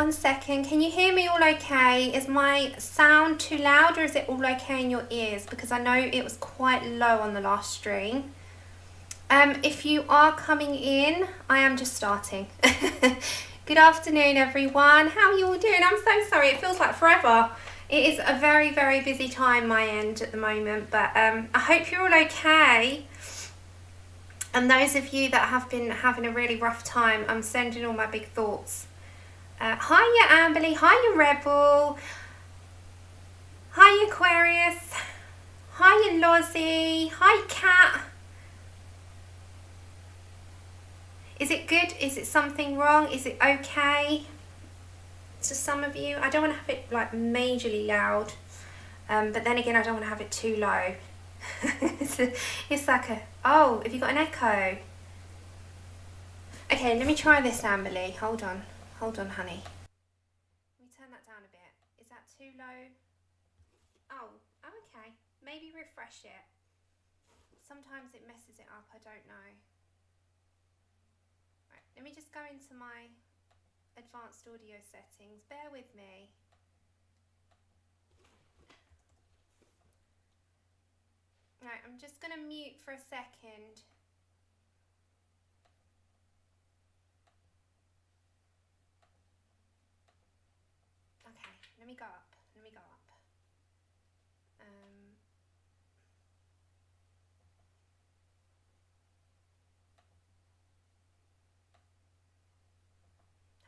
1 second. Can you hear me all okay? Is my sound too loud or is it all okay in your ears? Because I know it was quite low on the last stream. If you are coming in, I am just starting. Good afternoon, everyone. How are you all doing? I'm so sorry. It feels like forever. It is a very, very busy time my end at the moment, but I hope you're all okay. And those of you that have been having a really rough time, I'm sending all my big thoughts. Hiya Amberly, hiya Rebel, hiya Aquarius, hiya Lozzie, hi Cat. Is it good? Is it something wrong? Is it okay? To some of you, I don't want to have it like majorly loud, but then again I don't want to have it too low. It's like a, oh, have you got an echo? Okay, let me try this, Amberly. Hold on, honey. Let me turn that down a bit. Is that too low? Oh, okay. Maybe refresh it. Sometimes it messes it up, I don't know. Right, let me just go into my advanced audio settings. Bear with me. Right, I'm just going to mute for a second. Okay, let me go up.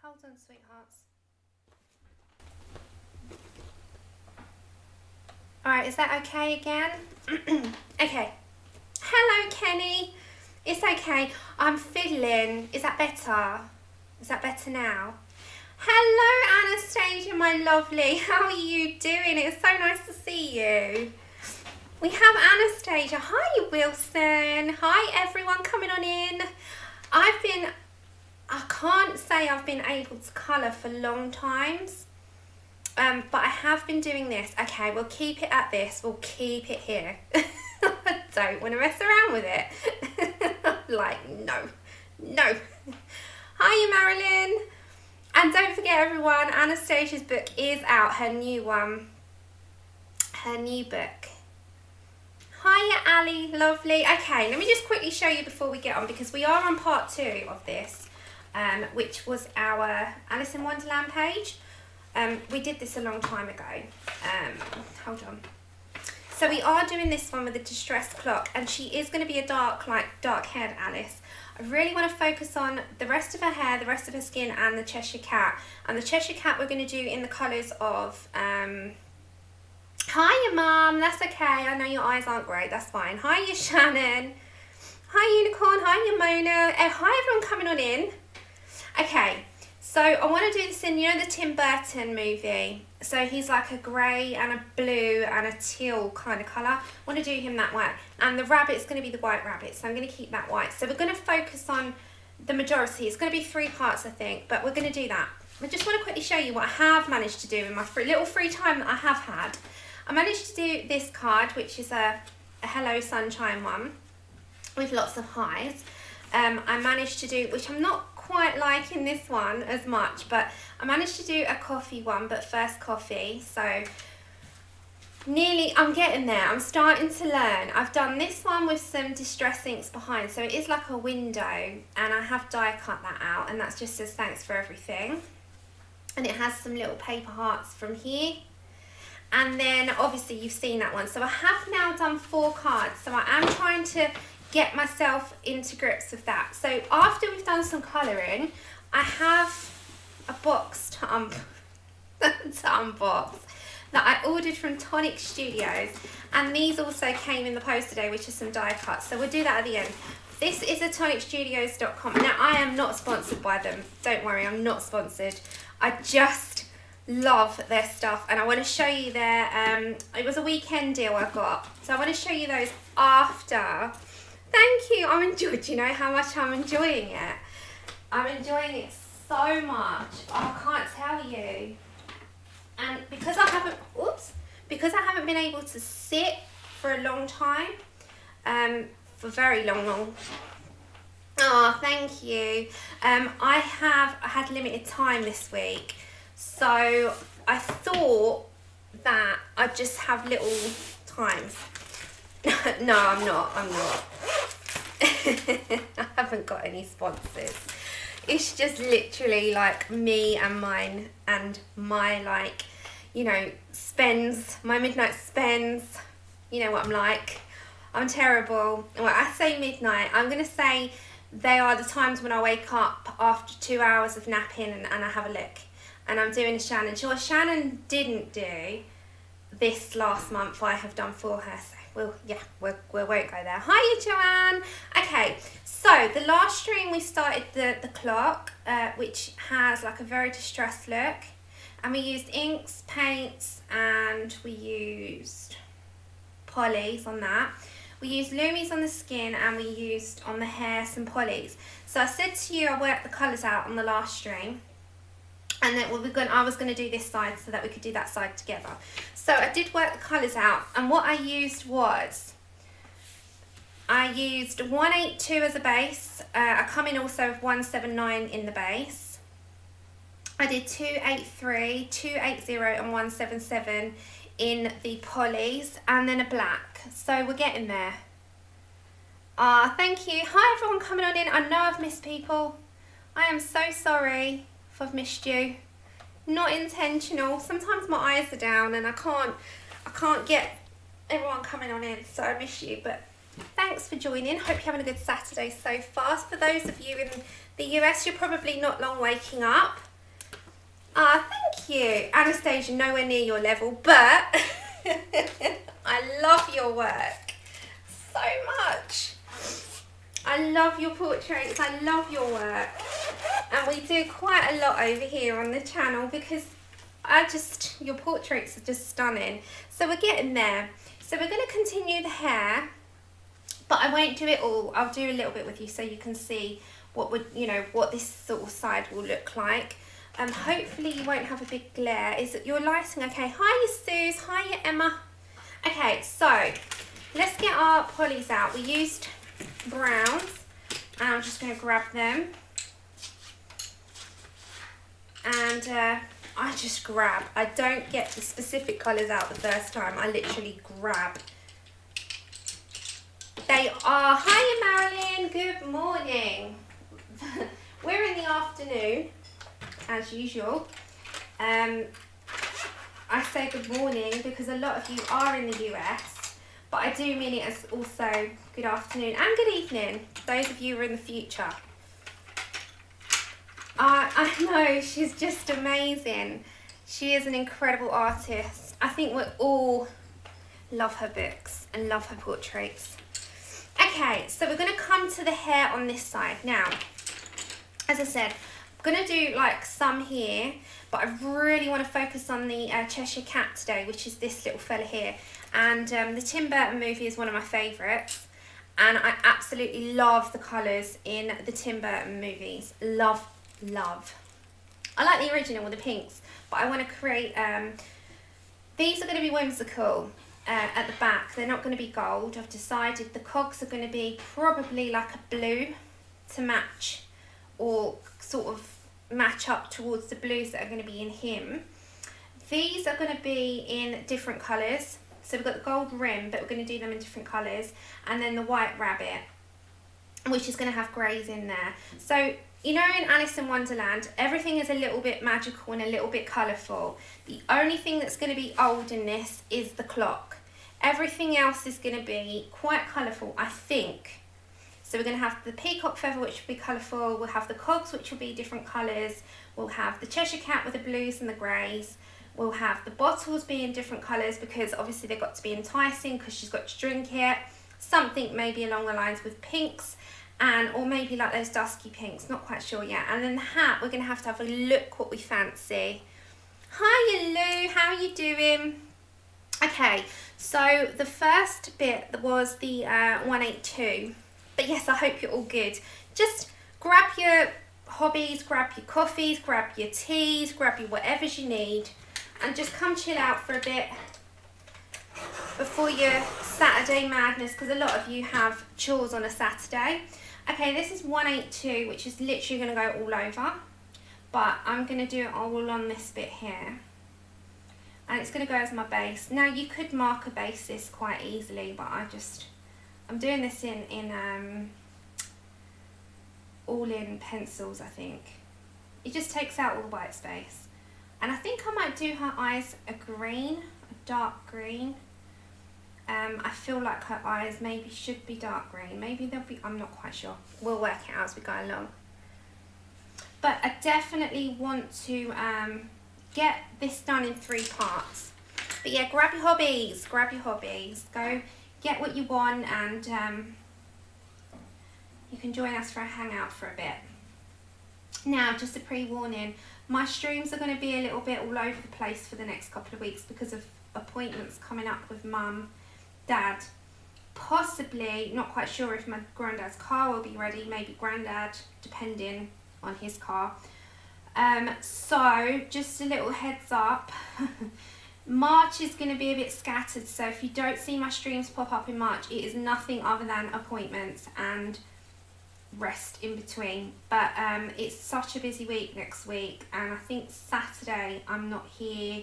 Hold on, sweethearts. Alright, is that okay again? Okay. Hello, Kenny. It's okay. I'm fiddling. Is that better? Is that better now? Hello, Anastasia, my lovely. How are you doing? It's so nice to see you. We have Anastasia. Hi, Wilson. Hi, everyone coming on in. I can't say I've been able to colour for long times. But I have been doing this. Okay, we'll keep it at this. We'll keep it here. I don't want to mess around with it. Like, no. Hiya, Marilyn. And don't forget, everyone, Anastasia's book is out. Her new one. Her new book. Hiya, Ali. Lovely. Okay, let me just quickly show you before we get on, because we are on part 2 of this, which was our Alice in Wonderland page. We did this a long time ago. Hold on. So we are doing this one with a distressed clock, and she is going to be a dark-haired Alice. I really want to focus on the rest of her hair, the rest of her skin, and the Cheshire Cat. And the Cheshire Cat we're going to do in the colours of... Hiya, Mum. That's okay. I know your eyes aren't great. That's fine. Hiya, Shannon. Hi, Unicorn. Hiya, Mona. Hi, everyone coming on in. Okay. So I want to do this in, you know, the Tim Burton movie. So he's like a grey and a blue and a teal kind of colour. I want to do him that way. And the rabbit's going to be the white rabbit. So I'm going to keep that white. So we're going to focus on the majority. It's going to be 3 parts, I think. But we're going to do that. I just want to quickly show you what I have managed to do in my little free time that I have had. I managed to do this card, which is a Hello Sunshine one with lots of highs. I managed to do, which I'm not quite liking this one as much, but I managed to do a coffee one, but first coffee. So nearly, I'm getting there. I'm starting to learn. I've done this one with some distress inks behind, so it is like a window, and I have die cut that out, and that's just says thanks for everything. And it has some little paper hearts from here. And then obviously you've seen that one. So I have now done 4 cards. So I am trying to get myself into grips with that. So after we've done some colouring, I have a box to unbox that I ordered from Tonic Studios. And these also came in the post today, which is some die cuts. So we'll do that at the end. This is a tonicstudios.com. Now, I am not sponsored by them. Don't worry, I'm not sponsored. I just love their stuff, and I want to show you their it was a weekend deal I got, so I want to show you those after. Thank you. I'm enjoying, do you know how much I'm enjoying it? I'm enjoying it so much. I can't tell you. And because I haven't been able to sit for a long time, for very long. Oh, thank you. I had limited time this week. So I thought that I'd just have little times. No, I'm not. I haven't got any sponsors. It's just literally like me and mine and my, like, you know, spends, my midnight spends. You know what I'm like. I'm terrible. Well, I say midnight, I'm going to say they are the times when I wake up after 2 hours of napping and I have a look. And I'm doing a Shannon. So what Shannon didn't do this last month, I have done for her. So we won't go there. Hiya, Joanne. Okay, so the last stream we started the clock, which has like a very distressed look. And we used inks, paints, and we used polys on that. We used Lumies on the skin, and we used on the hair some polys. So I said to you I worked the colours out on the last stream. And then I was going to do this side so that we could do that side together. So I did work the colours out, and what I used was, I used 182 as a base. I come in also with 179 in the base. I did 283, 280 and 177 in the polys, and then a black. So we're getting there. Thank you. Hi everyone coming on in. I know I've missed people. I am so sorry if I've missed you. Not intentional. Sometimes my eyes are down and I can't get everyone coming on in, so I miss you. But thanks for joining. Hope you're having a good Saturday so far. For those of you in the US, you're probably not long waking up. Thank you. Anastasia, nowhere near your level, but I love your work so much. I love your portraits, I love your work. And we do quite a lot over here on the channel because your portraits are just stunning. So we're getting there. So we're going to continue the hair, but I won't do it all. I'll do a little bit with you so you can see what this sort of side will look like. Hopefully you won't have a big glare. Is it your lighting okay? Hiya Suze, hiya Emma. Okay, so let's get our polys out. We used browns, and I'm just going to grab them. And I just grab. I don't get the specific colours out the first time. I literally grab. They are, hiya Marilyn, good morning. We're in the afternoon, as usual. I say good morning because a lot of you are in the US, but I do mean it as also good afternoon and good evening, those of you who are in the future. I know, she's just amazing. She is an incredible artist. I think we all love her books and love her portraits. Okay, so we're going to come to the hair on this side. Now, as I said, I'm going to do like some here, but I really want to focus on the Cheshire Cat today, which is this little fella here. And the Tim Burton movie is one of my favourites. And I absolutely love the colours in the Tim Burton movies. Love. I like the original with the pinks, but I want to create, these are going to be whimsical at the back. They're not going to be gold. I've decided the cogs are going to be probably like a blue to match, or sort of match up towards the blues that are going to be in him. These are going to be in different colours. So we've got the gold rim, but we're going to do them in different colours. And then the white rabbit, which is going to have greys in there. So, you know, in Alice in Wonderland, everything is a little bit magical and a little bit colourful. The only thing that's going to be old in this is the clock. Everything else is going to be quite colourful, I think. So we're going to have the peacock feather, which will be colourful. We'll have the cogs, which will be different colours. We'll have the Cheshire Cat with the blues and the greys. We'll have the bottles being different colours because obviously they've got to be enticing because she's got to drink it. Something maybe along the lines with pinks, and or maybe like those dusky pinks, not quite sure yet. And then the hat, we're going to have a look what we fancy. Hiya Lou, how are you doing? Okay, so the first bit was the 182. But yes, I hope you're all good. Just grab your hobbies, grab your coffees, grab your teas, grab your whatever you need, and just come chill out for a bit before your Saturday madness, because a lot of you have chores on a Saturday. Okay, this is 182, which is literally going to go all over. but I'm going to do it all on this bit here. And it's going to go as my base. Now you could marker base this quite easily, but I'm doing this in all in pencils, I think. It just takes out all the white space. And I think I might do her eyes a green, a dark green. I feel like her eyes maybe should be dark green. Maybe they'll be, I'm not quite sure. We'll work it out as we go along. But I definitely want to get this done in 3 parts. But yeah, grab your hobbies, go get what you want, and you can join us for a hangout for a bit. Now, just a pre-warning, my streams are going to be a little bit all over the place for the next couple of weeks because of appointments coming up with mum, dad, possibly, not quite sure if my granddad's car will be ready, maybe granddad, depending on his car. So just a little heads up. March is going to be a bit scattered, so if you don't see my streams pop up in March, it is nothing other than appointments and rest in between. But it's such a busy week next week, and I think Saturday I'm not here.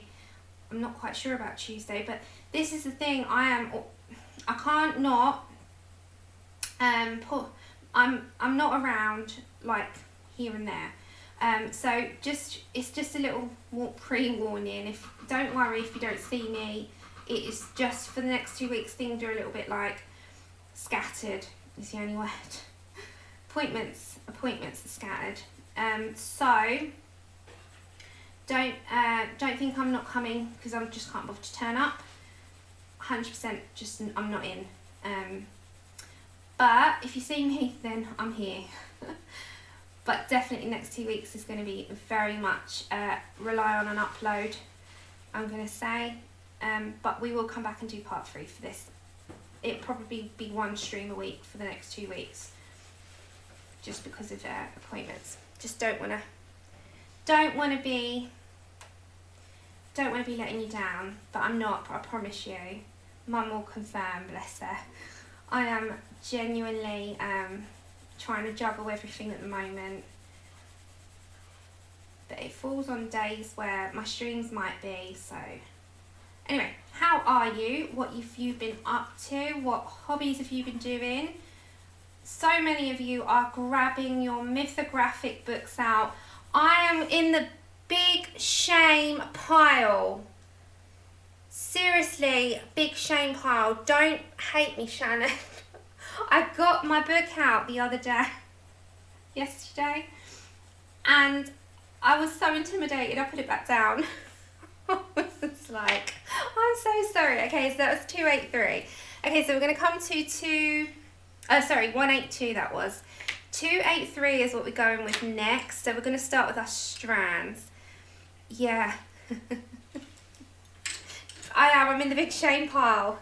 I'm not quite sure about Tuesday, but this is the thing, I can't not I'm not around like here and there. So it's just a little pre-warning. Don't worry if you don't see me. It is just for the next 2 weeks, things are a little bit like scattered is the only word. Appointments are scattered. So don't think I'm not coming because I just can't bother to turn up. 100% just I'm not in. But if you see me, then I'm here. But definitely next 2 weeks is going to be very much rely on an upload, I'm going to say. But we will come back and do part 3 for this. It'll probably be 1 stream a week for the next 2 weeks, just because of appointments. Just don't want to be letting you down, but I'm not. I promise you. Mum will confirm, bless her. I am genuinely trying to juggle everything at the moment, but it falls on days where my streams might be. So anyway, how are you? What have you been up to? What hobbies have you been doing? So many of you are grabbing your mythographic books out. I am in the big shame pile. Seriously, big shame pile. Don't hate me, Shannon. I got my book out the other day, yesterday, and I was so intimidated I put it back down. I was like, I'm so sorry. Okay, so that was 283. Okay, so we're going to come to 182 that was. 283 is what we're going with next. So we're going to start with our strands. Yeah. I'm in the big shame pile.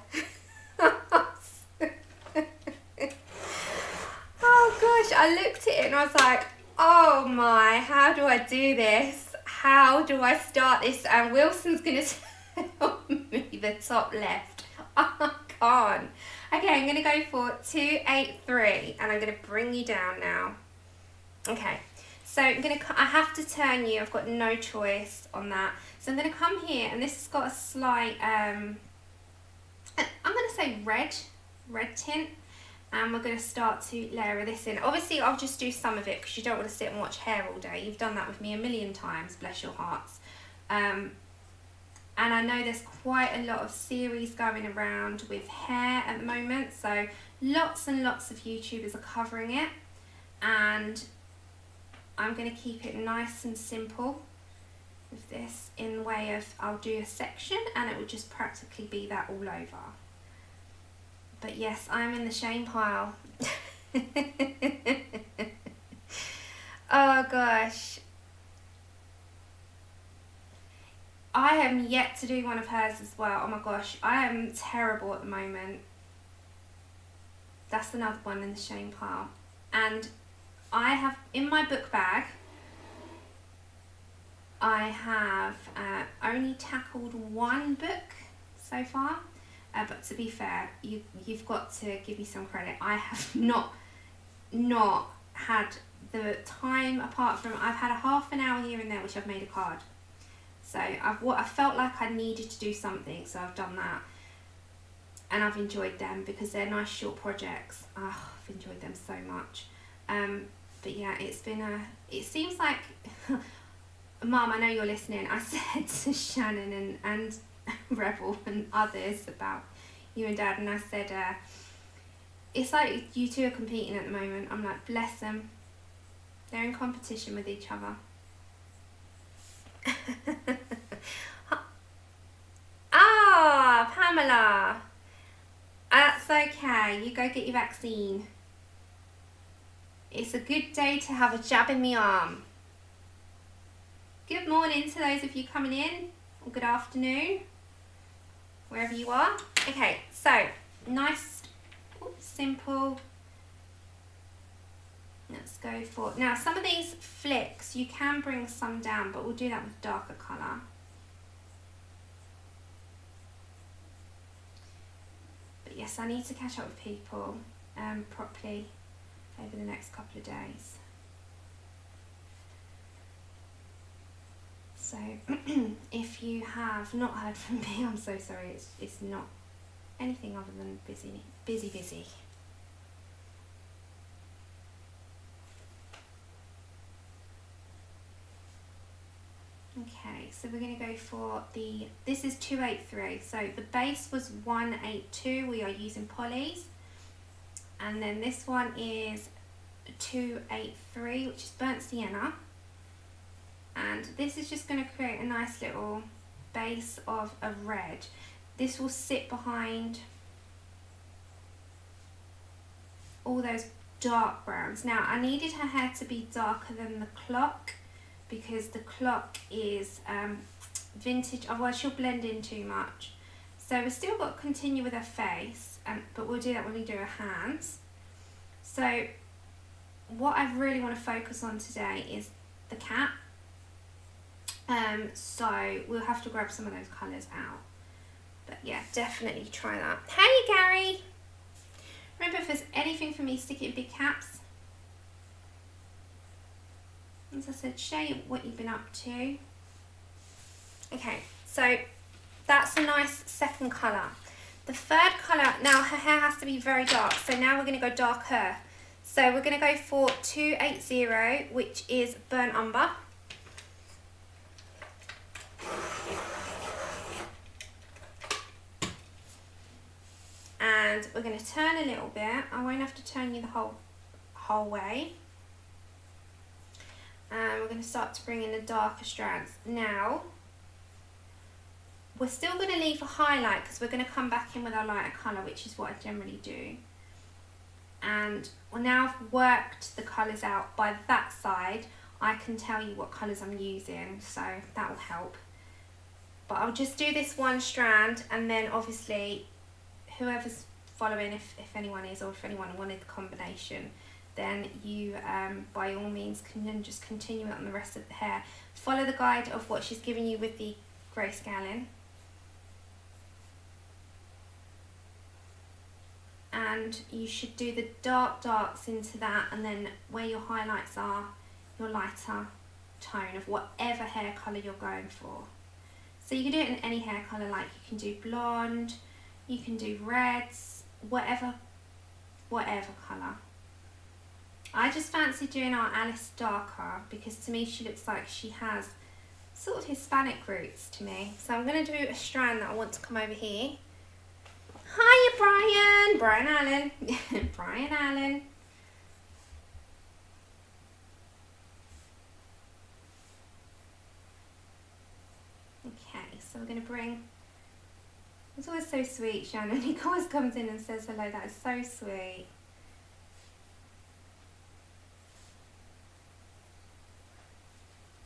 Oh gosh, I looked at it and I was like, oh my, how do I do this? How do I start this? And Wilson's going to tell me the top left. I can't. Okay, I'm going to go for 283 and I'm going to bring you down now. Okay, so I have to turn you. I've got no choice on that. So I'm going to come here, and this has got a slight, I'm going to say red tint. And we're going to start to layer this in. Obviously, I'll just do some of it because you don't want to sit and watch hair all day. You've done that with me a million times, bless your hearts. And I know there's quite a lot of series going around with hair at the moment. So lots and lots of YouTubers are covering it. And I'm going to keep it nice and simple with this in the way of, I'll do a section and it will just practically be that all over. But yes, I'm in the shame pile. Oh gosh. I am yet to do one of hers as well. Oh my gosh, I am terrible at the moment. That's another one in the shame pile. And I have, in my book bag, I have only tackled 1 book so far. But to be fair, you've got to give me some credit. I have not had the time apart from, I've had a half an hour here and there which I've made a card. So I felt like I needed to do something, so I've done that. And I've enjoyed them because they're nice short projects. Oh, I've enjoyed them so much. But yeah, it's been it seems like, Mum, I know you're listening, I said to Shannon and Rebel and others about you and Dad, and I said, it's like you two are competing at the moment. I'm like, bless them. They're in competition with each other. Ah, Pamela. That's okay. You go get your vaccine. It's a good day to have a jab in the arm. Good morning to those of you coming in, or good afternoon, wherever you are. Okay, so nice, simple. Let's go for, now some of these flicks, you can bring some down, but we'll do that with darker colour. But yes, I need to catch up with people properly over the next couple of days. So if you have not heard from me, I'm so sorry. It's not anything other than busy. Okay, so we're going to go for this is 283. So the base was 182. We are using polys. And then this one is 283, which is burnt sienna. And this is just going to create a nice little base of a red. This will sit behind all those dark browns. Now, I needed her hair to be darker than the clock because the clock is vintage, otherwise she'll blend in too much. So we've still got to continue with her face, but we'll do that when we do her hands. So what I really want to focus on today is the cat. So we'll have to grab some of those colours out. But yeah, definitely try that. Hey Gary! Remember, if there's anything for me, stick it in big caps. As I said, share what you've been up to. Okay, so that's a nice second colour. The third colour, now her hair has to be very dark, so now we're going to go darker. So we're going to go for 280, which is Burnt Umber. And we're going to turn a little bit. I won't have to turn you the whole way. And we're going to start to bring in the darker strands. Now, we're still going to leave a highlight because we're going to come back in with our lighter colour, which is what I generally do. And now I've worked the colours out by that side, I can tell you what colours I'm using, so that will help. But I'll just do this one strand, and then obviously whoever's following, if anyone is, or if anyone wanted the combination, then you by all means can then just continue it on the rest of the hair. Follow the guide of what she's giving you with the grayscaling. And you should do the darks into that, and then where your highlights are, your lighter tone of whatever hair colour you're going for. So you can do it in any hair colour, like you can do blonde, you can do reds, whatever colour. I just fancy doing our Alice darker because to me she looks like she has sort of Hispanic roots to me. So I'm going to do a strand that I want to come over here. Hiya Brian Allen. Brian Allen. Okay, so we're going to bring, it's always so sweet, Shannon. He always comes in and says hello. That is so sweet.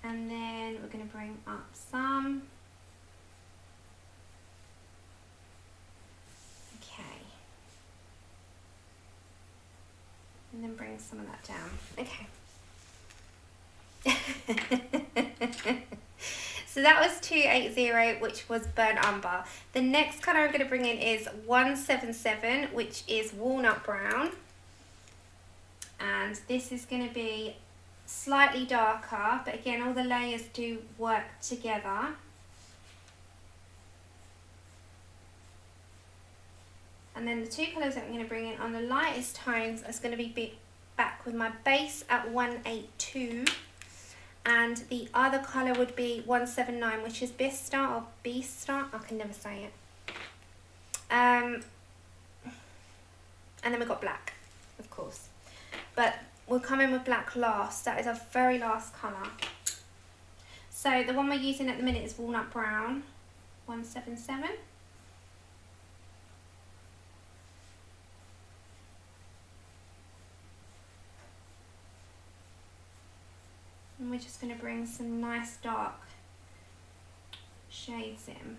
And then we're going to bring up some. Okay. And then bring some of that down. Okay. So that was 280, which was Burnt Umber. The next colour I'm going to bring in is 177, which is Walnut Brown. And this is going to be slightly darker, but again, all the layers do work together. And then the two colours that I'm going to bring in on the lightest tones is going to be back with my base at 182. And the other colour would be 179, which is Bistre or Bistre. I can never say it. And then we've got black, of course. But we'll come in with black last. That is our very last colour. So the one we're using at the minute is Walnut Brown, 177. And we're just going to bring some nice dark shades in.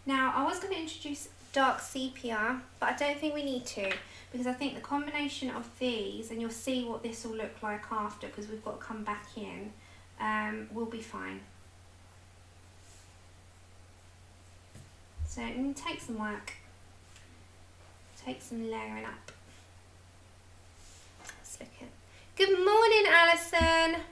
Now, I was going to introduce dark sepia, but I don't think we need to, because I think the combination of these, and you'll see what this will look like after, because we've got to come back in, will be fine. So it takes some work, takes some layering up. Let's look at. Good morning, Alison.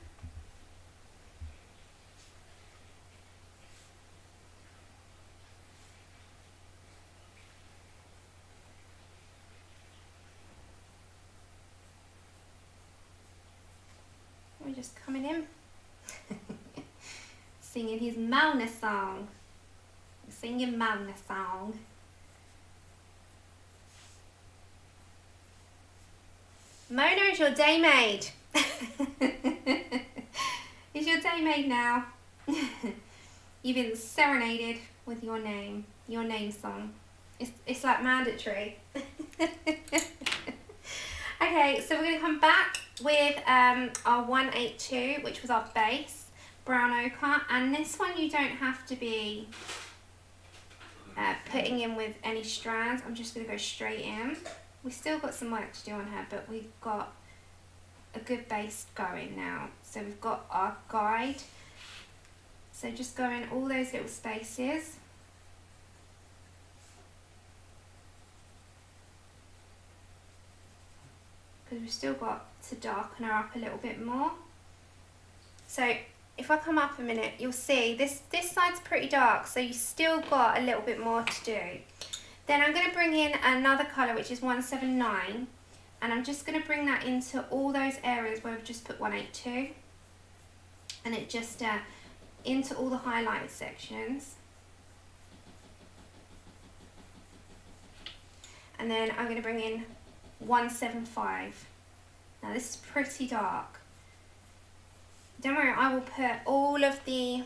We're just coming in, singing his Malna song. Singing Malna song. Mona, is your day made? Is your day made now? You've been serenaded with your name song. It's like mandatory. Okay, so we're going to come back with our 182, which was our base, Brown Ochre, and this one you don't have to be putting in with any strands. I'm just going to go straight in. We've still got some work to do on her, but we've got a good base going now. So we've got our guide. So just go in all those little spaces. Because we've still got to darken her up a little bit more. So if I come up a minute, you'll see this side's pretty dark, so you still got a little bit more to do. Then I'm going to bring in another colour, which is 179, and I'm just going to bring that into all those areas where we've just put 182, and it just into all the highlighted sections. And then I'm going to bring in 175. Now this is pretty dark. Don't worry, I will put all of the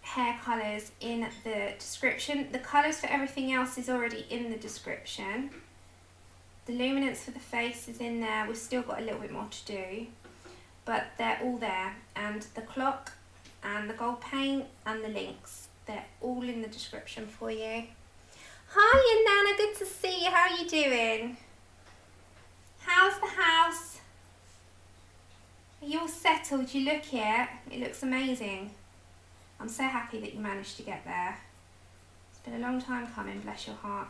hair colours in the description. The colours for everything else is already in the description. The luminance for the face is in there. We've still got a little bit more to do, but they're all there. And the clock and the gold paint and the links, they're all in the description for you. Hi Nana, good to see you. How are you doing? How's the house? Are you all settled? You look it. It looks amazing. I'm so happy that you managed to get there. It's been a long time coming, bless your heart.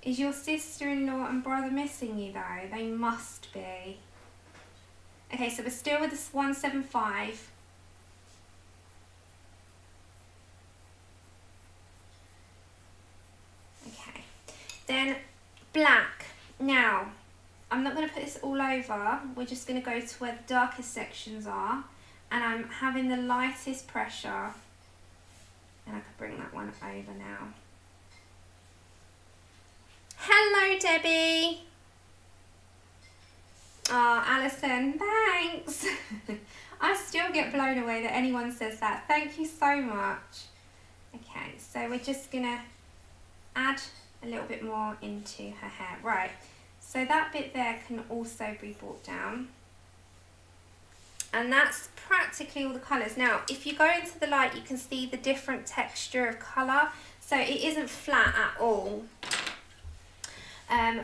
Is your sister-in-law and brother missing you though? They must be. Okay, so we're still with this 175. Okay, then black. Now, I'm not going to put this all over, we're just going to go to where the darkest sections are, and I'm having the lightest pressure, and I could bring that one over now. Hello Debbie! Oh Alison, thanks! I still get blown away that anyone says that, thank you so much. Okay, so we're just going to add a little bit more into her hair. Right. So that bit there can also be brought down. And that's practically all the colours. Now, if you go into the light, you can see the different texture of colour. So it isn't flat at all,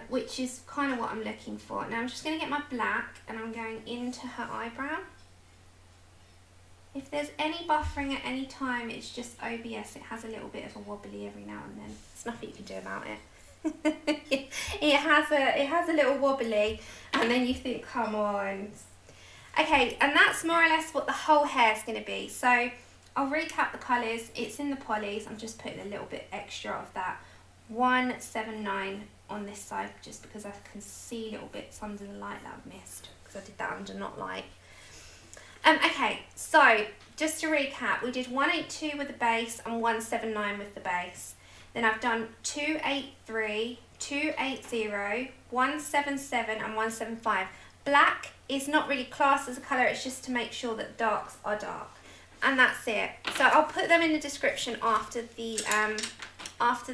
which is kind of what I'm looking for. Now I'm just going to get my black and I'm going into her eyebrow. If there's any buffering at any time, it's just OBS. It has a little bit of a wobbly every now and then. There's nothing you can do about it. it has a little wobbly, and then you think, come on. Okay, and that's more or less what the whole hair is going to be. So I'll recap the colours. It's in the polys. I'm just putting a little bit extra of that 179 on this side, just because I can see little bits under the light that I've missed, because I did that under not light. Okay, so just to recap, we did 182 with the base and 179 with the base. Then I've done 283, 280, 177 and 175. Black is not really classed as a colour, it's just to make sure that darks are dark. And that's it. So I'll put them in the description after the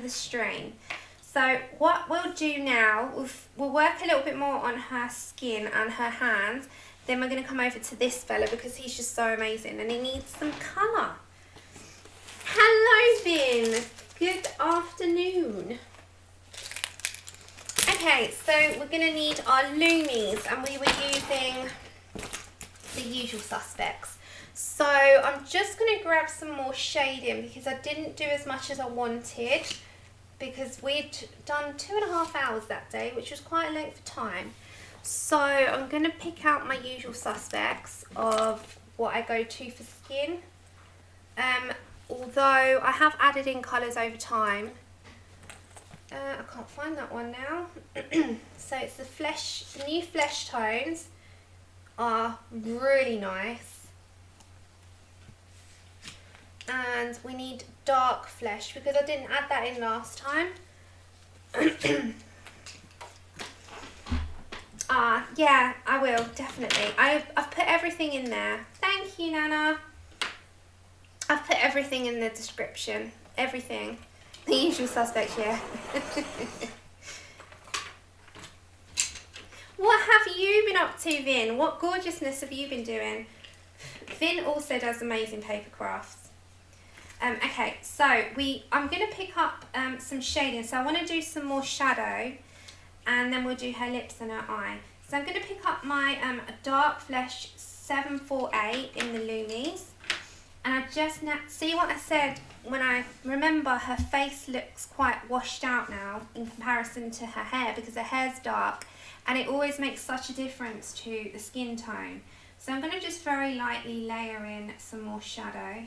stream. So what we'll do now, we'll work a little bit more on her skin and her hands. Then we're going to come over to this fella because he's just so amazing and he needs some colour. Hello Vin, good afternoon. Okay, so we're going to need our Lumies, and we were using the usual suspects. So I'm just going to grab some more shading because I didn't do as much as I wanted, because we'd done 2.5 hours that day, which was quite a length of time. So I'm going to pick out my usual suspects of what I go to for skin. Although I have added in colours over time. I can't find that one now. So it's the new flesh tones are really nice. And we need dark flesh because I didn't add that in last time. Yeah, I will, definitely. I've put everything in there. Thank you, Nana. I've put everything in the description. Everything. The usual suspects, yeah. What have you been up to, Vin? What gorgeousness have you been doing? Vin also does amazing paper crafts. Okay, so I'm going to pick up some shading. So I want to do some more shadow, and then we'll do her lips and her eye. So I'm going to pick up my Dark Flesh 748 in the Lumies. And I just see what I said when I remember her face looks quite washed out now in comparison to her hair, because her hair's dark and it always makes such a difference to the skin tone. So I'm going to just very lightly layer in some more shadow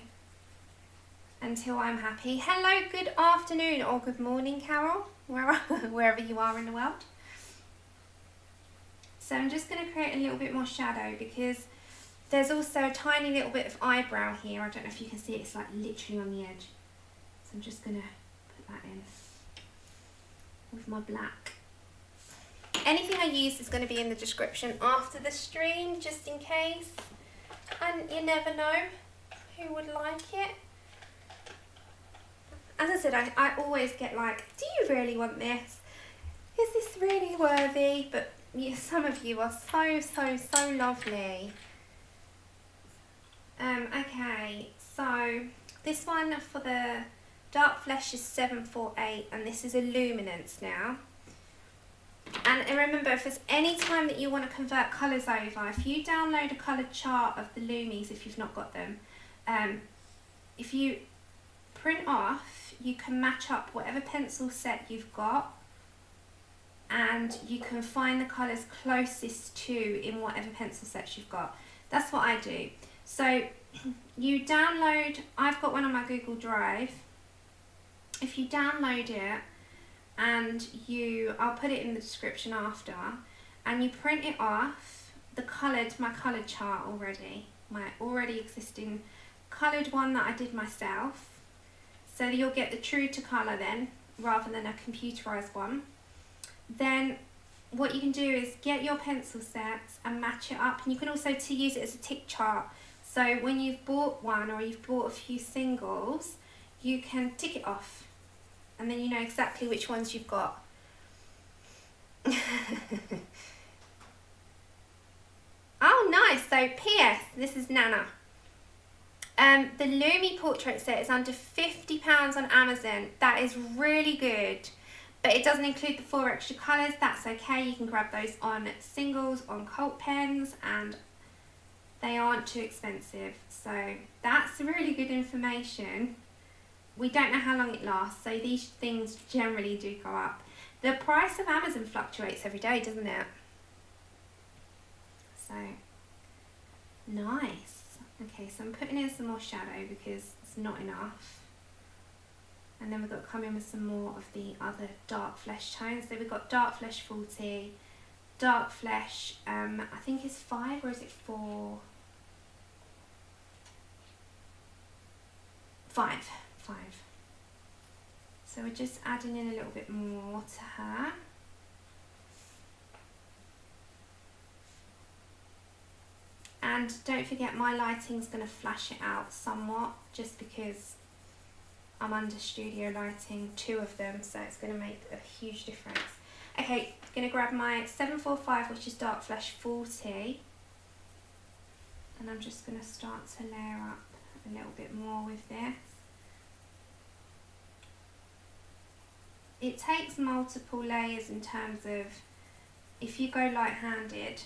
until I'm happy. Hello, good afternoon or good morning, Carol, wherever you are in the world. So I'm just going to create a little bit more shadow because there's also a tiny little bit of eyebrow here. I don't know if you can see it, it's like literally on the edge. So I'm just going to put that in with my black. Anything I use is going to be in the description after the stream, just in case. And you never know who would like it. As I said, I always get like, do you really want this? Is this really worthy? But yeah, some of you are so lovely. Okay, so this one for the Dark Flesh is 748, and this is a Luminance now. And remember, if there's any time that you want to convert colours over, if you download a coloured chart of the Lumies, if you've not got them, if you print off, you can match up whatever pencil set you've got, and you can find the colours closest to in whatever pencil sets you've got. That's what I do. So you download, I've got one on my Google Drive. If you download it and I'll put it in the description after, and you print it off, my coloured chart already, my already existing coloured one that I did myself. So you'll get the true to colour then, rather than a computerised one. Then what you can do is get your pencil sets and match it up, and you can also use it as a tick chart. So when you've bought one or you've bought a few singles, you can tick it off and then you know exactly which ones you've got. Oh nice, so PS, this is Nana. The Lumi portrait set is under £50 on Amazon. That is really good, but it doesn't include the 4 extra colours. That's okay, you can grab those on singles, on Cult pens, and they aren't too expensive. So that's really good information. We don't know how long it lasts, so these things generally do go up. The price of Amazon fluctuates every day, doesn't it? So, nice. Okay, so I'm putting in some more shadow because it's not enough. And then we've got to come in with some more of the other dark flesh tones. So we've got dark flesh 40, dark flesh, I think it's 5 or is it 4? 5. So we're just adding in a little bit more to her. And don't forget, my lighting's going to flash it out somewhat just because I'm under studio lighting, 2 of them, so it's going to make a huge difference. Okay, I'm going to grab my 745, which is dark flesh 40, and I'm just going to start to layer up a little bit more with this. It takes multiple layers in terms of, if you go light-handed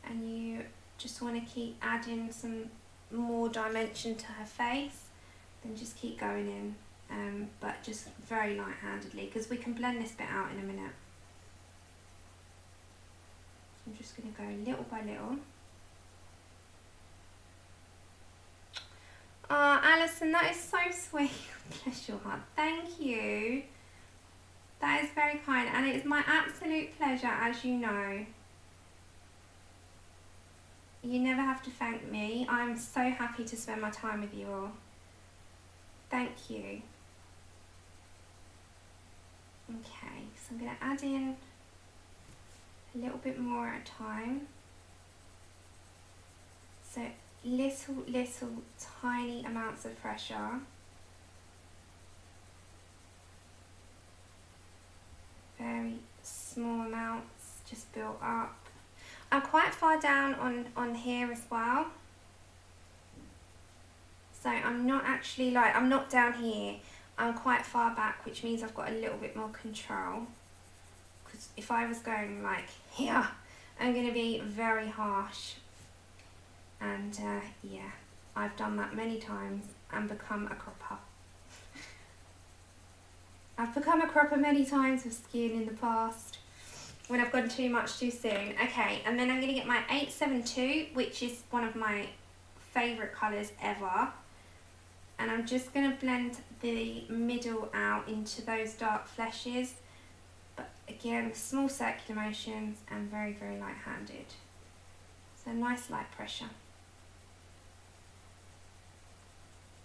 and you just want to keep adding some more dimension to her face, then just keep going in, but just very light-handedly, because we can blend this bit out in a minute. So I'm just going to go little by little. Oh, Alison, that is so sweet. Bless your heart. Thank you. That is very kind, and it is my absolute pleasure, as you know. You never have to thank me. I'm so happy to spend my time with you all. Thank you. Okay, so I'm going to add in a little bit more at a time. So little tiny amounts of pressure. Very small amounts just built up. I'm quite far down on here as well. So I'm not actually like, I'm not down here. I'm quite far back, which means I've got a little bit more control. Because if I was going like here, I'm going to be very harsh. And yeah, I've done that many times and become a cropper. I've become a cropper many times with skiing in the past when I've gone too much too soon. Okay, and then I'm going to get my 872, which is one of my favourite colours ever. And I'm just going to blend the middle out into those dark fleshes. But again, small circular motions and very, very light-handed. So nice light pressure.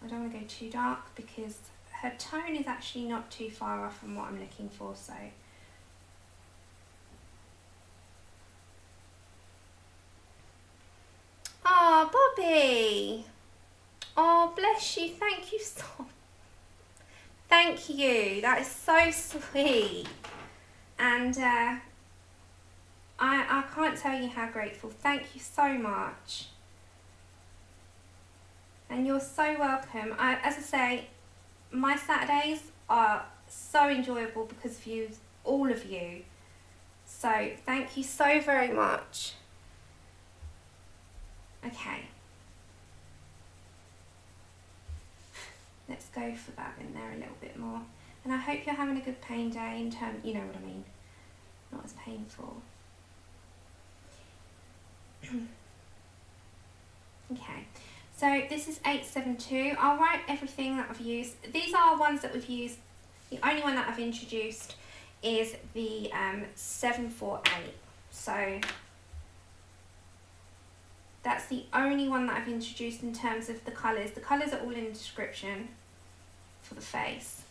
I don't want to go too dark because her tone is actually not too far off from what I'm looking for, so. Oh, Bobby. Oh, bless you. Thank you so much. Thank you. That is so sweet. And I can't tell you how grateful. Thank you so much. And you're so welcome. As I say, my Saturdays are so enjoyable because of you, all of you. So thank you so very much. Okay. Let's go for that in there a little bit more. And I hope you're having a good pain day in terms, you know what I mean. Not as painful. Okay. So this is 872. I'll write everything that I've used. These are ones that we've used. The only one that I've introduced is the 748. So that's the only one that I've introduced in terms of the colours. The colours are all in the description for the face.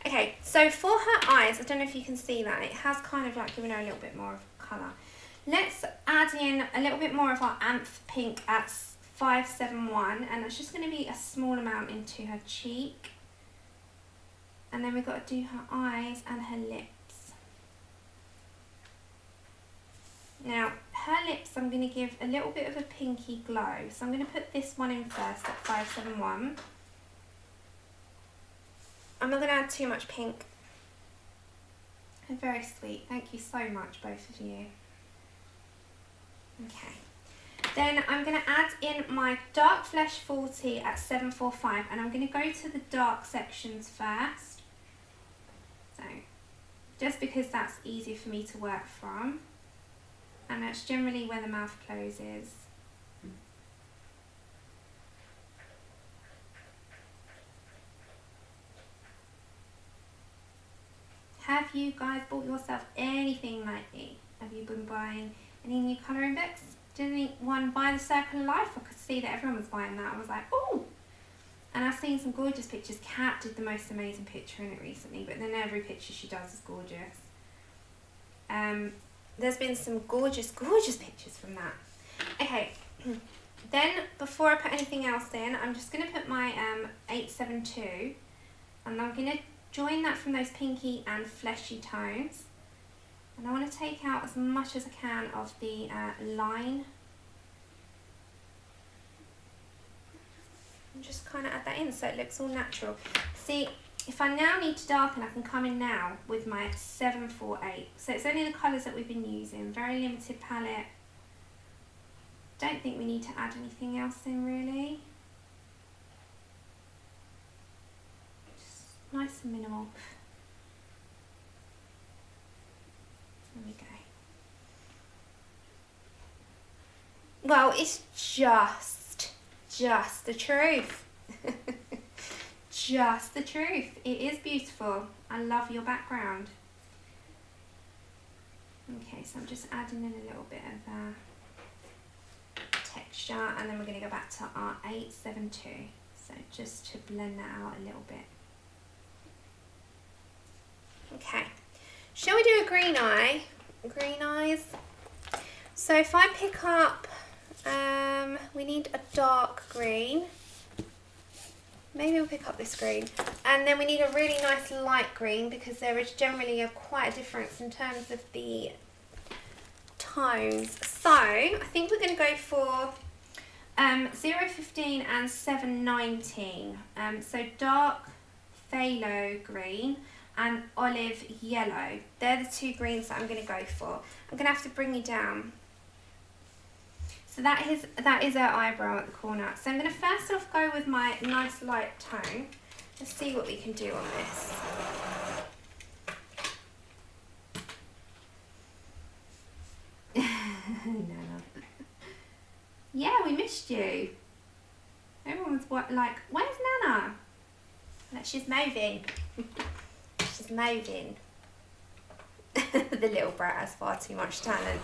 Okay, so for her eyes, I don't know if you can see that, it has kind of like given her a little bit more of colour. Let's add in a little bit more of our Anth Pink at 571, and it's just going to be a small amount into her cheek. And then we've got to do her eyes and her lips. Now, her lips I'm going to give a little bit of a pinky glow. So I'm going to put this one in first at 571. I'm not going to add too much pink. They're very sweet. Thank you so much, both of you. Okay. Then I'm going to add in my Dark Flesh 40 at 745, and I'm going to go to the dark sections first. just because that's easier for me to work from, and that's generally where the mouth closes. Have you guys bought yourself anything lately? Have you been buying any new colouring books? Did anyone buy The Circle of Life? I could see that everyone was buying that. I was like, oh! And I've seen some gorgeous pictures. Kat did the most amazing picture in it recently, but then every picture she does is gorgeous. There's been some gorgeous, gorgeous pictures from that. Okay, then before I put anything else in, I'm just going to put my 872, and I'm going to join that from those pinky and fleshy tones. And I want to take out as much as I can of the line. And just kind of add that in so it looks all natural. See, if I now need to darken, I can come in now with my 748. So it's only the colours that we've been using. Very limited palette. Don't think we need to add anything else in really. Just nice and minimal. There we go. Well, it's just the truth. Just the truth. It is beautiful. I love your background. Okay, so I'm just adding in a little bit of texture, and then we're going to go back to our 872. So just to blend that out a little bit. Okay. Shall we do a green eye? Green eyes. So if I pick up, we need a dark green. Maybe we'll pick up this green. And then we need a really nice light green, because there is generally quite a difference in terms of the tones. So I think we're going to go for 015 and 719. So dark phthalo green and olive yellow. They're the two greens that I'm going to go for. I'm going to have to bring you down. So that is our eyebrow at the corner. So I'm going to first off go with my nice light tone. Let's see what we can do on this. Nana. Yeah, we missed you. Everyone's like, where's Nana? Like, she's moving. She's moving. The little brat has far too much talent.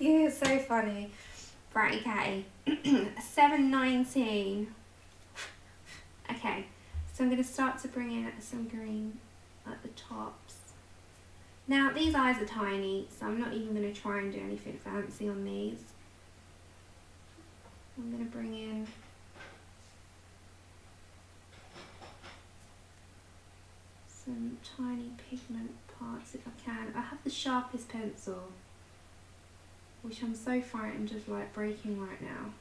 Yeah, it's so funny. Bratty catty. 719. Okay, so I'm going to start to bring in some green at the tops. Now, these eyes are tiny, so I'm not even going to try and do anything fancy on these. I'm going to bring in some tiny pigment parts if I can. I have the sharpest pencil, which I'm so frightened of like breaking right now.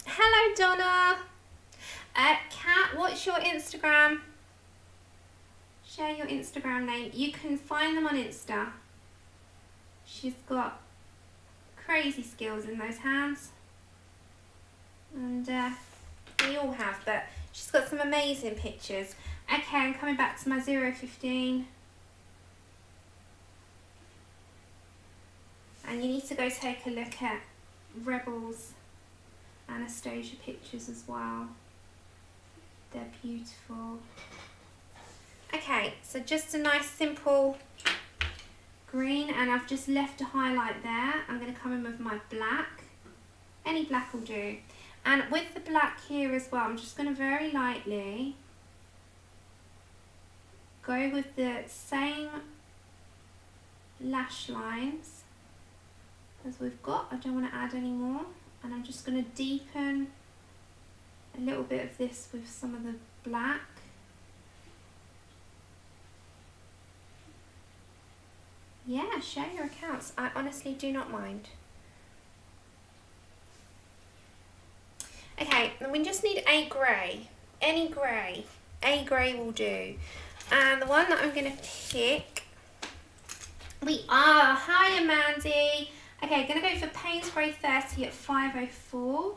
Hello Donna! Kat, what's your Instagram? Share your Instagram name. You can find them on Insta. She's got crazy skills in those hands. And we all have, but she's got some amazing pictures. Okay, I'm coming back to my 015. And you need to go take a look at Rebel's Anastasia pictures as well. They're beautiful. Okay, so just a nice simple green, and I've just left a highlight there. I'm going to come in with my black. Any black will do. And with the black here as well, I'm just going to very lightly go with the same lash lines as we've got. I don't want to add any more. And I'm just going to deepen a little bit of this with some of the black. Yeah, share your accounts. I honestly do not mind. Okay, and we just need a grey. Any grey. A grey will do. And the one that I'm going to pick, hiya Mandy. Okay, gonna go for Payne's Grey 30 at 504,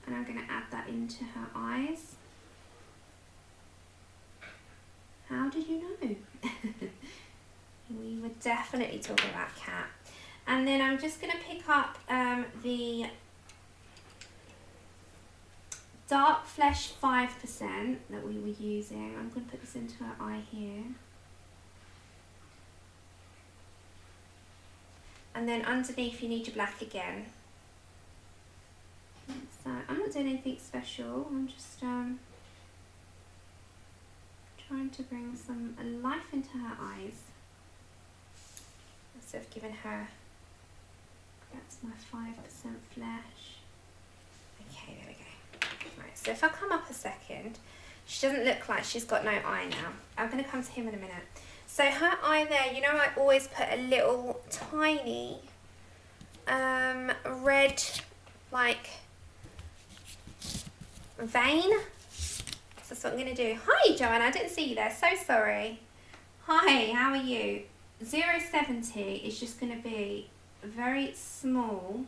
and I'm gonna add that into her eyes. How did you know? We were definitely talking about Cat. And then I'm just gonna pick up the Dark Flesh 5% that we were using. I'm gonna put this into her eye here. And then underneath you need your black again. So I'm not doing anything special, I'm just trying to bring some life into her eyes. Instead of giving her, that's my 5% flesh. Okay, there we go. Right, so if I come up a second, she doesn't look like she's got no eye now. I'm gonna come to him in a minute. So her eye there, you know I always put a little tiny red like vein. So that's what I'm going to do. Hi Joanna, I didn't see you there, so sorry. Hi, how are you? 070 is just going to be a very small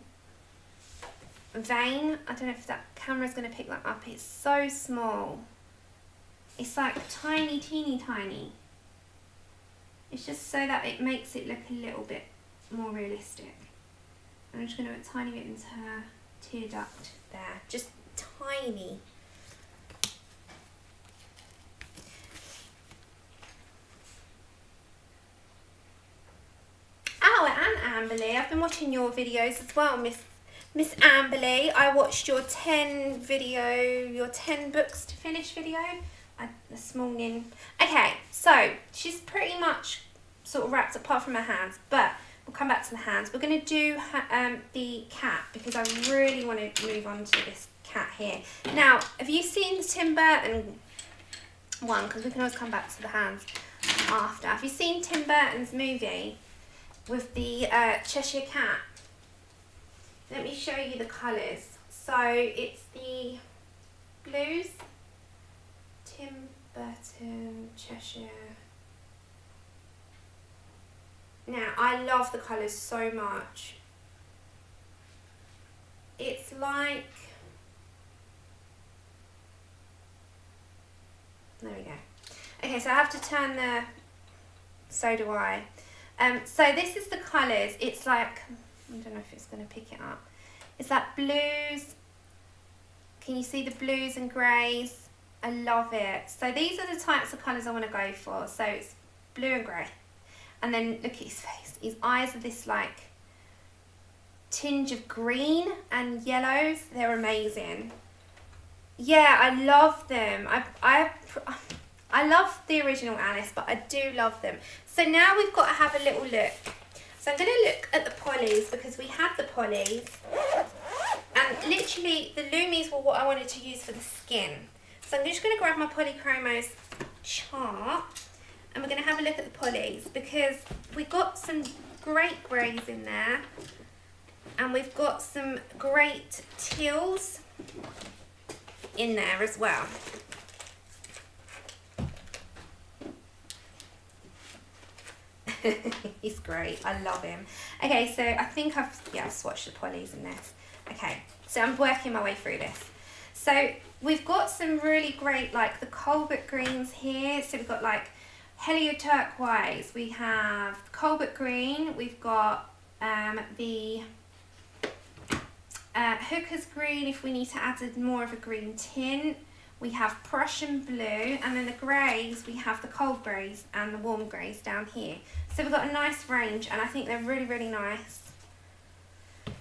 vein. I don't know if that camera's going to pick that up. It's so small. It's like tiny, teeny tiny. It's just so that it makes it look a little bit more realistic. And I'm just going to put a tiny bit into her tear duct there. Just tiny. Oh, and Amberly, I've been watching your videos as well, Miss Amberly. I watched your 10 books to finish video this morning. Okay, so she's pretty much sort of wrapped apart from her hands, but we'll come back to the hands. We're going to do the cat because I really want to move on to this cat here. Now, have you seen the Tim Burton one? Because we can always come back to the hands after. Have you seen Tim Burton's movie with the Cheshire Cat? Let me show you the colours. So it's the blues, Tim Burton, Cheshire. Now, I love the colours so much. It's like, there we go. Okay, so I have to turn the, so do I. So this is the colours. It's like, I don't know if it's going to pick it up. It's like blues. Can you see the blues and greys? I love it. So these are the types of colours I want to go for. So it's blue and grey. And then look at his face. His eyes are this like tinge of green and yellows. They're amazing. Yeah, I love them. I love the original Alice, but I do love them. So now we've got to have a little look. So I'm going to look at the polys because we had the polys. And literally the Lumies were what I wanted to use for the skin. So I'm just going to grab my Polychromos chart. And we're going to have a look at the polys because we've got some great greys in there. And we've got some great teals in there as well. He's great. I love him. Okay, so I think I've swatched the polys in this. Okay, so I'm working my way through this. So we've got some really great, like the Colbert greens here. So we've got like Helio turquoise, we have Colbert green, we've got the Hooker's green if we need to add more of a green tint. We have Prussian blue, and then the greys, we have the cold greys and the warm greys down here. So we've got a nice range, and I think they're really, really nice.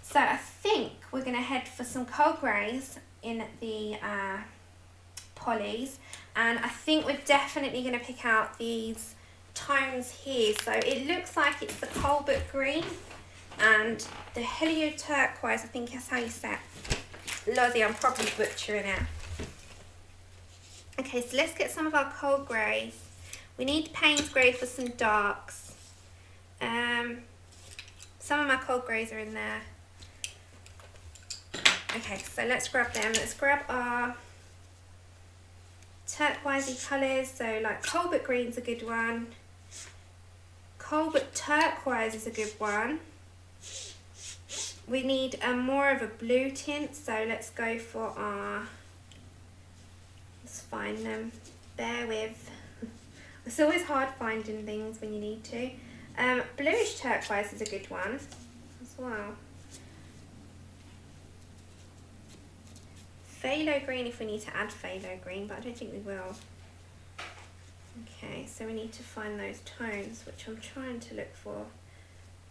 So I think we're going to head for some cold greys in the polys, and I think we're definitely going to pick out these tones here. So it looks like it's the Colbert green and the Helio turquoise, I think that's how you say it. Lottie, I'm probably butchering it. Okay, so let's get some of our cold greys. We need Payne's grey for some darks. Some of my cold greys are in there. Okay, so let's grab them. Let's grab our turquoisey colours. So like Colbert green's a good one. Colbert turquoise is a good one. We need more of a blue tint, so let's go for our, let's find them, bear with. It's always hard finding things when you need to. Bluish turquoise is a good one as well. Phthalo green if we need to add phthalo green, but I don't think we will. Okay, so we need to find those tones, which I'm trying to look for.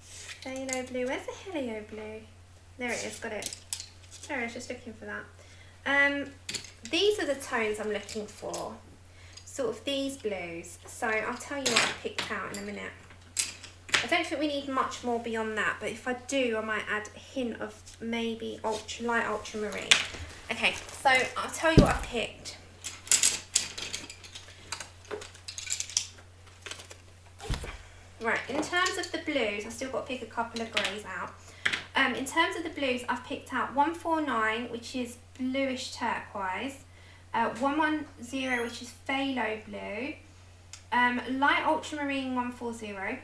Phthalo blue, where's the helio blue? There it is, got it. Sorry, I was just looking for that. These are the tones I'm looking for. Sort of these blues. So I'll tell you what I picked out in a minute. I don't think we need much more beyond that, but if I do, I might add a hint of maybe light ultramarine. Okay, so I'll tell you what I picked. Right, in terms of the blues, I've still got to pick a couple of greys out. In terms of the blues, I've picked out 149, which is bluish turquoise, 110, which is phthalo blue, light ultramarine 140,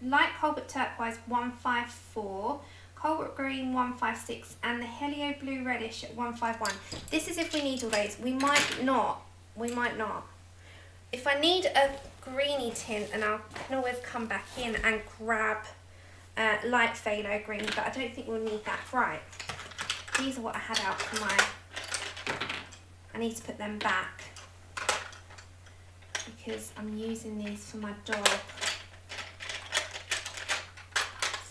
light cobalt turquoise 154, cobalt green 156, and the helio blue reddish at 151. This is if we need all those. We might not. If I need a greeny tint, and I can always come back in and grab light phthalo green, but I don't think we'll need that. Right, these are what I had out for my, I need to put them back because I'm using these for my dog,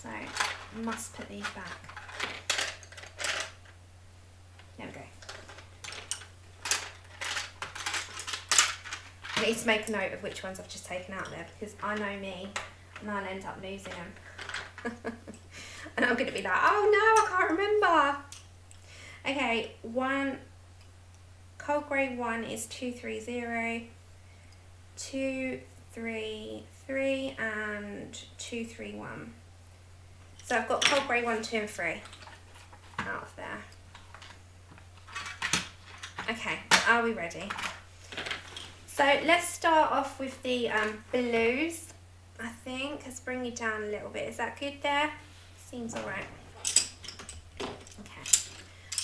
so I must put these back. There we go. I need to make a note of which ones I've just taken out there, because I know me and I'll end up losing them. And I'm going to be like, oh no, I can't remember. Okay, cold grey 1 is 230, 233 and 231. So I've got cold grey 1, 2 and 3 out of there. Okay, are we ready? So let's start off with the blues, I think. Let's bring you down a little bit. Is that good there? Seems alright. Okay.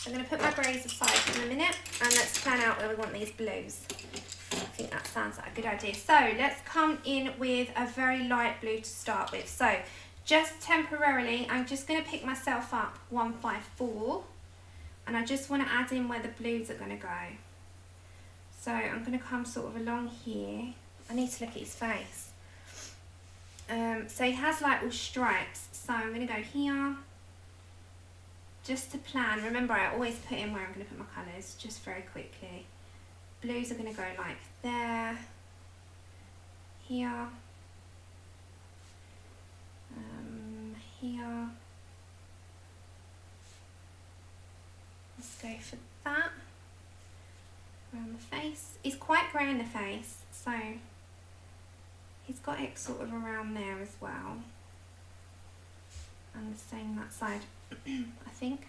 I'm going to put my greys aside in a minute and let's plan out where we want these blues. I think that sounds like a good idea. So let's come in with a very light blue to start with. So just temporarily, I'm just going to pick myself up 154 and I just want to add in where the blues are going to go. So I'm going to come sort of along here. I need to look at his face. So he has like all stripes. So I'm going to go here. Just to plan. Remember, I always put in where I'm going to put my colours, just very quickly. Blues are going to go like there. Here. Here. Let's go for that. Around the face. He's quite grey in the face, so he's got it sort of around there as well. And the same that side, I think.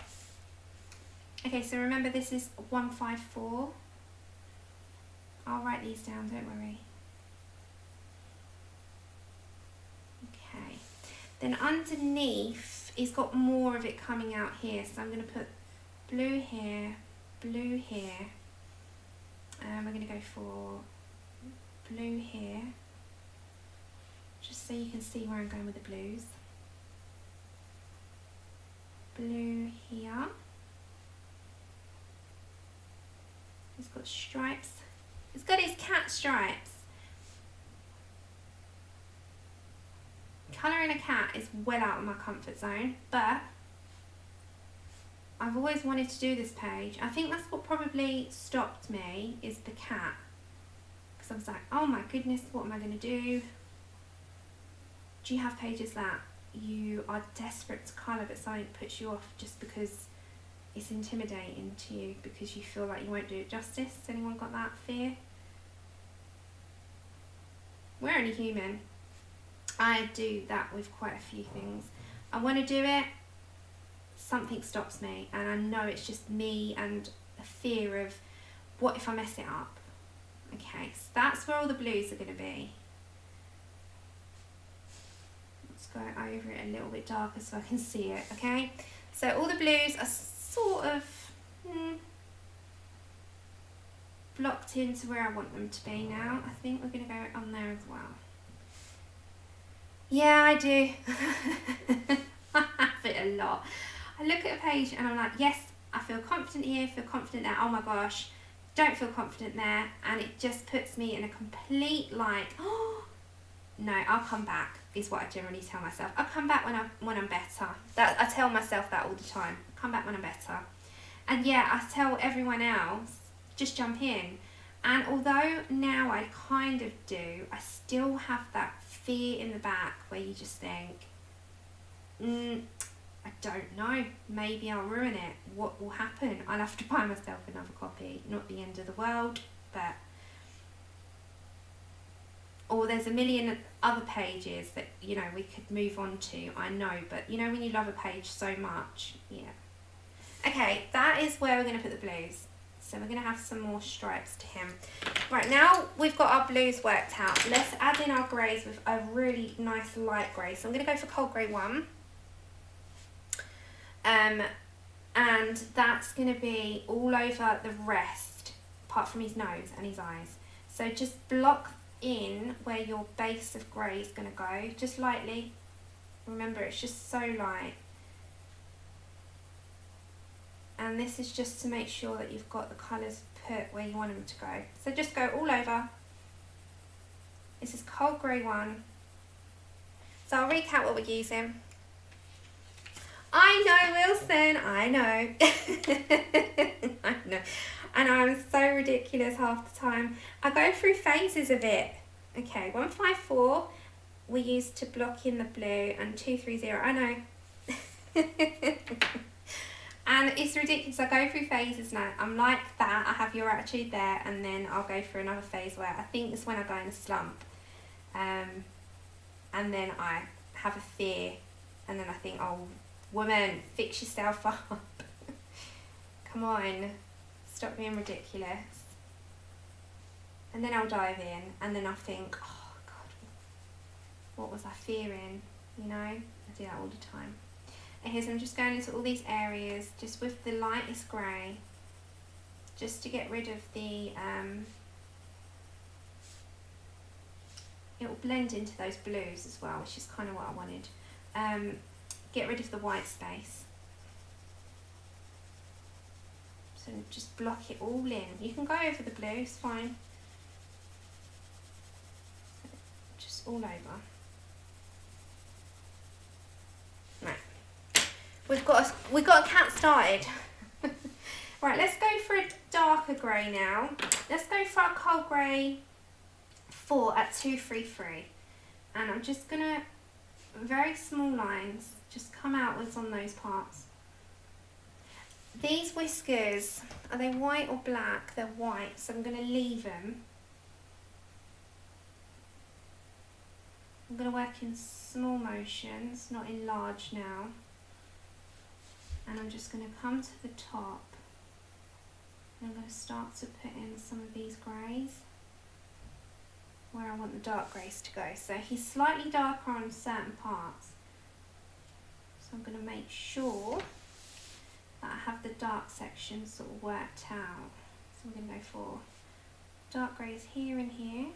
Okay, so remember this is 154. I'll write these down, don't worry. Okay. Then underneath, he's got more of it coming out here, so I'm going to put blue here, blue here. We're going to go for blue here, just so you can see where I'm going with the blues. Blue here. He's got stripes. He's got his cat stripes. Colouring a cat is well out of my comfort zone, but I've always wanted to do this page. I think that's what probably stopped me, is the cat. Because I was like, oh my goodness, what am I going to do? Do you have pages that you are desperate to colour but something puts you off just because it's intimidating to you, because you feel like you won't do it justice? Has anyone got that fear? We're only human. I do that with quite a few things. I want to do it, something stops me, and I know it's just me and a fear of what if I mess it up. Okay, so that's where all the blues are going to be. Let's just go over it a little bit darker so I can see it, okay? So all the blues are sort of blocked into where I want them to be now. I think we're going to go on there as well. Yeah, I do. I have it a lot. I look at a page and I'm like, yes, I feel confident here, feel confident there. Oh my gosh, don't feel confident there. And it just puts me in a complete like, oh, no, I'll come back, is what I generally tell myself. I'll come back when I'm better. I tell myself that all the time. Come back when I'm better. And yeah, I tell everyone else, just jump in. And although now I kind of do, I still have that fear in the back where you just think, I don't know, maybe I'll ruin it. What will happen? I'll have to buy myself another copy. Not the end of the world, but... Or there's a million other pages that, you know, we could move on to, I know, but you know when you love a page so much, yeah. Okay, that is where we're going to put the blues. So we're going to have some more stripes to him. Right, now we've got our blues worked out. Let's add in our greys with a really nice light grey. So I'm going to go for cold grey 1. And that's going to be all over the rest, apart from his nose and his eyes. So just block in where your base of grey is going to go, just lightly. Remember, it's just so light. And this is just to make sure that you've got the colours put where you want them to go. So just go all over. This is cold grey 1. So I'll recap what we're using. I know, Wilson, I know. I know. And I'm so ridiculous half the time. I go through phases of it. Okay, 154 we used to block in the blue, and 230, I know. And it's ridiculous, I go through phases now. I'm like that, I have your attitude there, and then I'll go through another phase where I think it's when I go in a slump. And then I have a fear, and then I think, oh, woman, fix yourself up. Come on, stop being ridiculous. And then I'll dive in, and then I'll think, oh God, what was I fearing? You know, I do that all the time. Okay, so I'm just going into all these areas, just with the lightest grey, just to get rid of the, it will blend into those blues as well, which is kind of what I wanted. Get rid of the white space. So just block it all in. You can go over the blue, it's fine. Just all over. Right. We've got a cat started. Right, let's go for a darker grey now. Let's go for our cold grey 4 at 233. And I'm just gonna, very small lines, just come outwards on those parts. These whiskers, are they white or black? They're white, so I'm gonna leave them. I'm gonna work in small motions, not in large now. And I'm just going to come to the top, and I'm going to start to put in some of these greys where I want the dark greys to go. So he's slightly darker on certain parts, so I'm going to make sure that I have the dark section sort of worked out. So I'm going to go for dark greys here and here.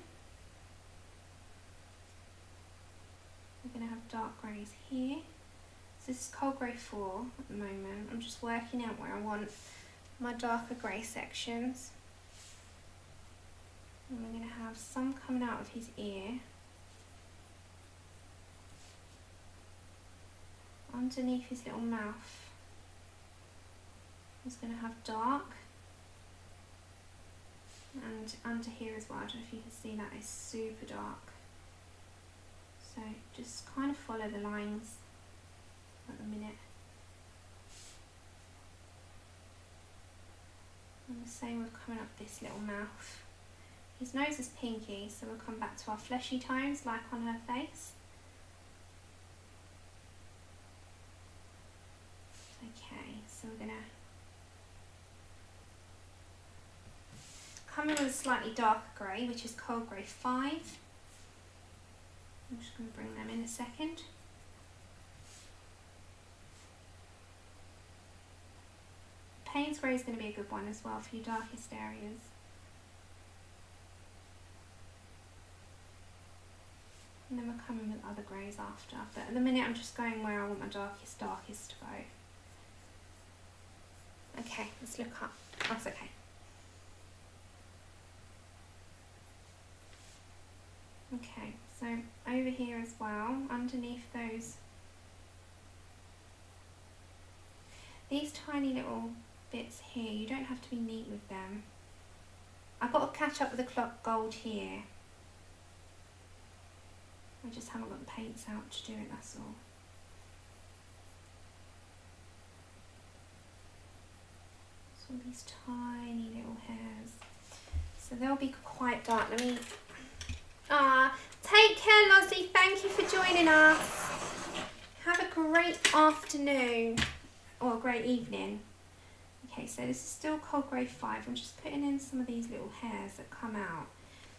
I'm going to have dark greys here. So this is cold grey 4 at the moment. I'm just working out where I want my darker grey sections. And we're going to have some coming out of his ear. Underneath his little mouth. He's going to have dark. And under here as well, I don't know if you can see that, is super dark. So just kind of follow the lines at the minute. And the same with coming up this little mouth. His nose is pinky, so we'll come back to our fleshy tones like on her face. Okay, so we're gonna come in with a slightly darker grey, which is cold grey 5. I'm just going to bring them in a second. Payne's Grey is going to be a good one as well for your darkest areas. And then we're coming with other greys after. But at the minute I'm just going where I want my darkest to go. Okay, let's look up. That's okay. Okay, so over here as well, underneath these tiny little bits here, you don't have to be neat with them. I've got to catch up with the clock gold here. I just haven't got the paints out to do it, that's all. So these tiny little hairs. So they'll be quite dark. Let me... take care, Lozzie. Thank you for joining us. Have a great afternoon. Or a great evening. Okay, so this is still Cold Grey 5. I'm just putting in some of these little hairs that come out.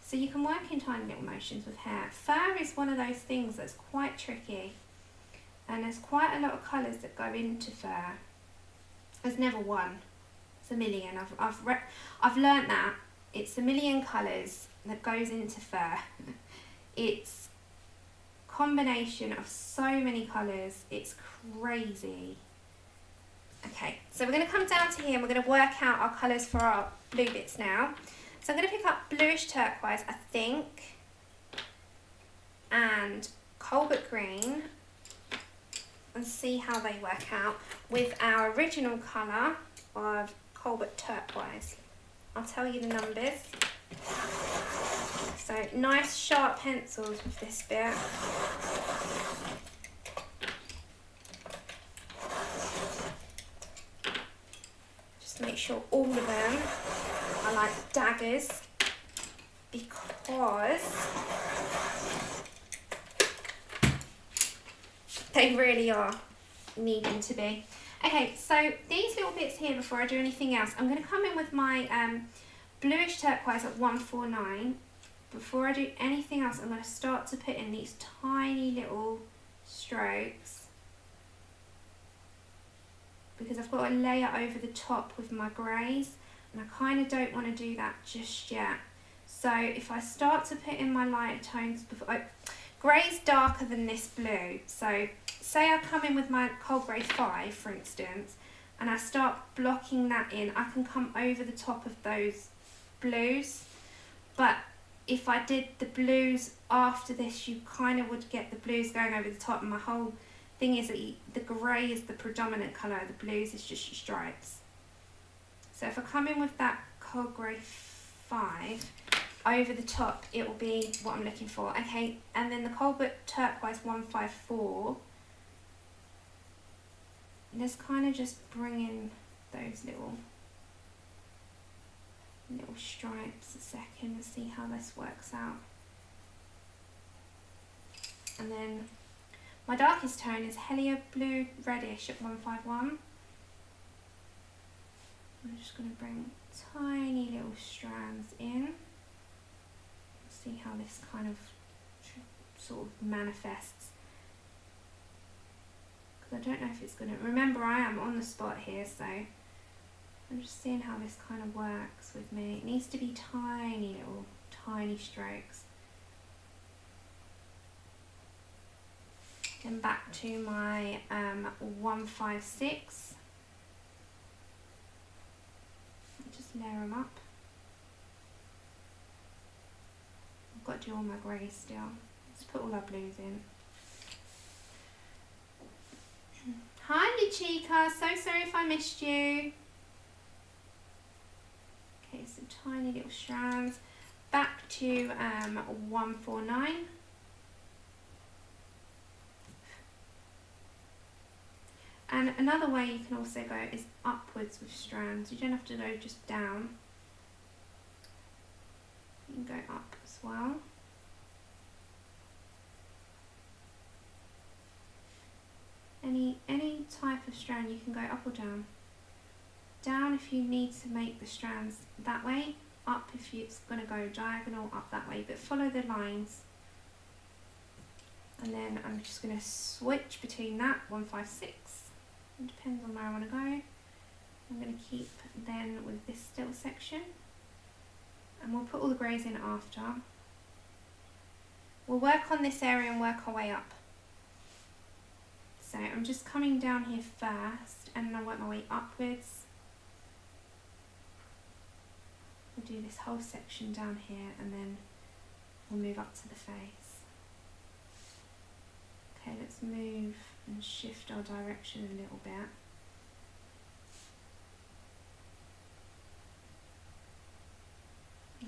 So you can work in tiny little motions with hair. Fur is one of those things that's quite tricky. And there's quite a lot of colours that go into fur. There's never one. It's a million. I've learnt that. It's a million colours that goes into fur. It's a combination of so many colours. It's crazy. Okay, so we're going to come down to here and we're going to work out our colours for our blue bits now. So I'm going to pick up bluish turquoise, I think, and cobalt green and see how they work out with our original colour of cobalt turquoise. I'll tell you the numbers. So nice sharp pencils with this bit. Make sure all of them are like daggers because they really are needing to be. Okay, so these little bits here, before I do anything else, I'm going to come in with my bluish turquoise at 149. Before I do anything else, I'm going to start to put in these tiny little strokes, because I've got a layer over the top with my greys and I kind of don't want to do that just yet. So if I start to put in my light tones, before, grey's darker than this blue, so say I come in with my Cold Grey 5 for instance and I start blocking that in, I can come over the top of those blues, but if I did the blues after this you kind of would get the blues going over the top, and my whole thing is that the grey is the predominant colour, the blues is just your stripes. So if I come in with that Cold Grey 5 over the top, it will be what I'm looking for. Okay, and then the Cobalt Turquoise 154, let's kind of just bring in those little stripes a second and see how this works out. And then my darkest tone is Helia Blue Reddish at 151. I'm just going to bring tiny little strands in. See how this kind of sort of manifests. Because I don't know if it's going to... Remember, I am on the spot here, so I'm just seeing how this kind of works with me. It needs to be tiny little, tiny strokes. Then back to my 156. Just layer them up. I've got to do all my greys still. Let's put all our blues in. Hi Luchika, so sorry if I missed you. Okay, some tiny little strands. Back to 149. And another way you can also go is upwards with strands. You don't have to go just down. You can go up as well. Any type of strand you can go up or down. Down if you need to make the strands that way. Up if it's going to go diagonal up that way. But follow the lines. And then I'm just going to switch between that 156. It depends on where I want to go. I'm going to keep then with this little section, and we'll put all the greys in after. We'll work on this area and work our way up. So I'm just coming down here first, and then I'll work my way upwards. We'll do this whole section down here, and then we'll move up to the face. Okay, let's move and shift our direction a little bit.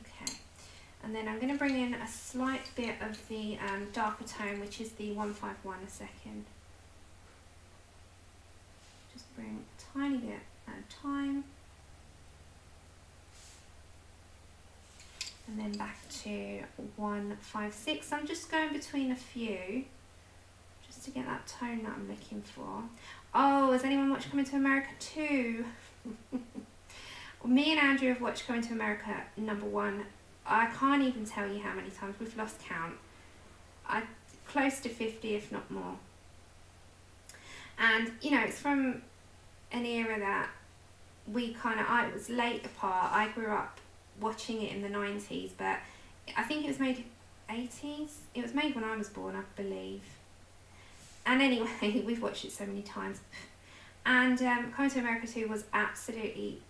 Okay, and then I'm going to bring in a slight bit of the darker tone, which is the 151 a second. Just bring a tiny bit at a time. And then back to 156. I'm just going between a few, just to get that tone that I'm looking for. Oh, has anyone watched Coming to America 2? Me and Andrew have watched Coming to America #1. I can't even tell you how many times. We've lost count. Close to 50, if not more. And, you know, it's from an era that we it was late apart. I grew up watching it in the 90s, but I think it was made 80s. It was made when I was born, I believe. And anyway, we've watched it so many times. And Coming to America 2 was absolutely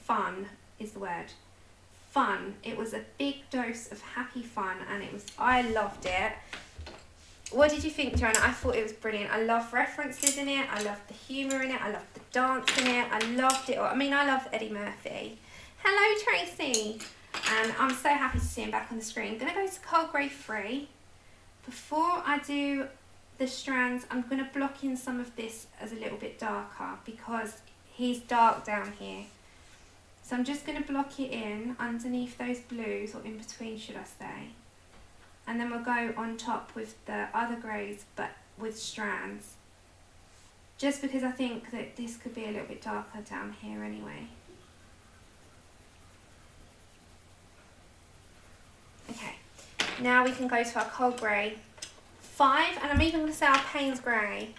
fun, is the word. Fun. It was a big dose of happy fun, and I loved it. What did you think, Joanna? I thought it was brilliant. I love references in it. I loved the humour in it. I loved the dance in it. I loved it all. I mean, I love Eddie Murphy. Hello, Tracy. And I'm so happy to see him back on the screen. I'm going to go to Cold Grey 3. Before I do the strands, I'm going to block in some of this as a little bit darker because he's dark down here. So I'm just going to block it in underneath those blues, or in between, should I say. And then we'll go on top with the other greys, but with strands. Just because I think that this could be a little bit darker down here anyway. Okay, now we can go to our Cold Grey 5, and I'm even going to say our Payne's Grey.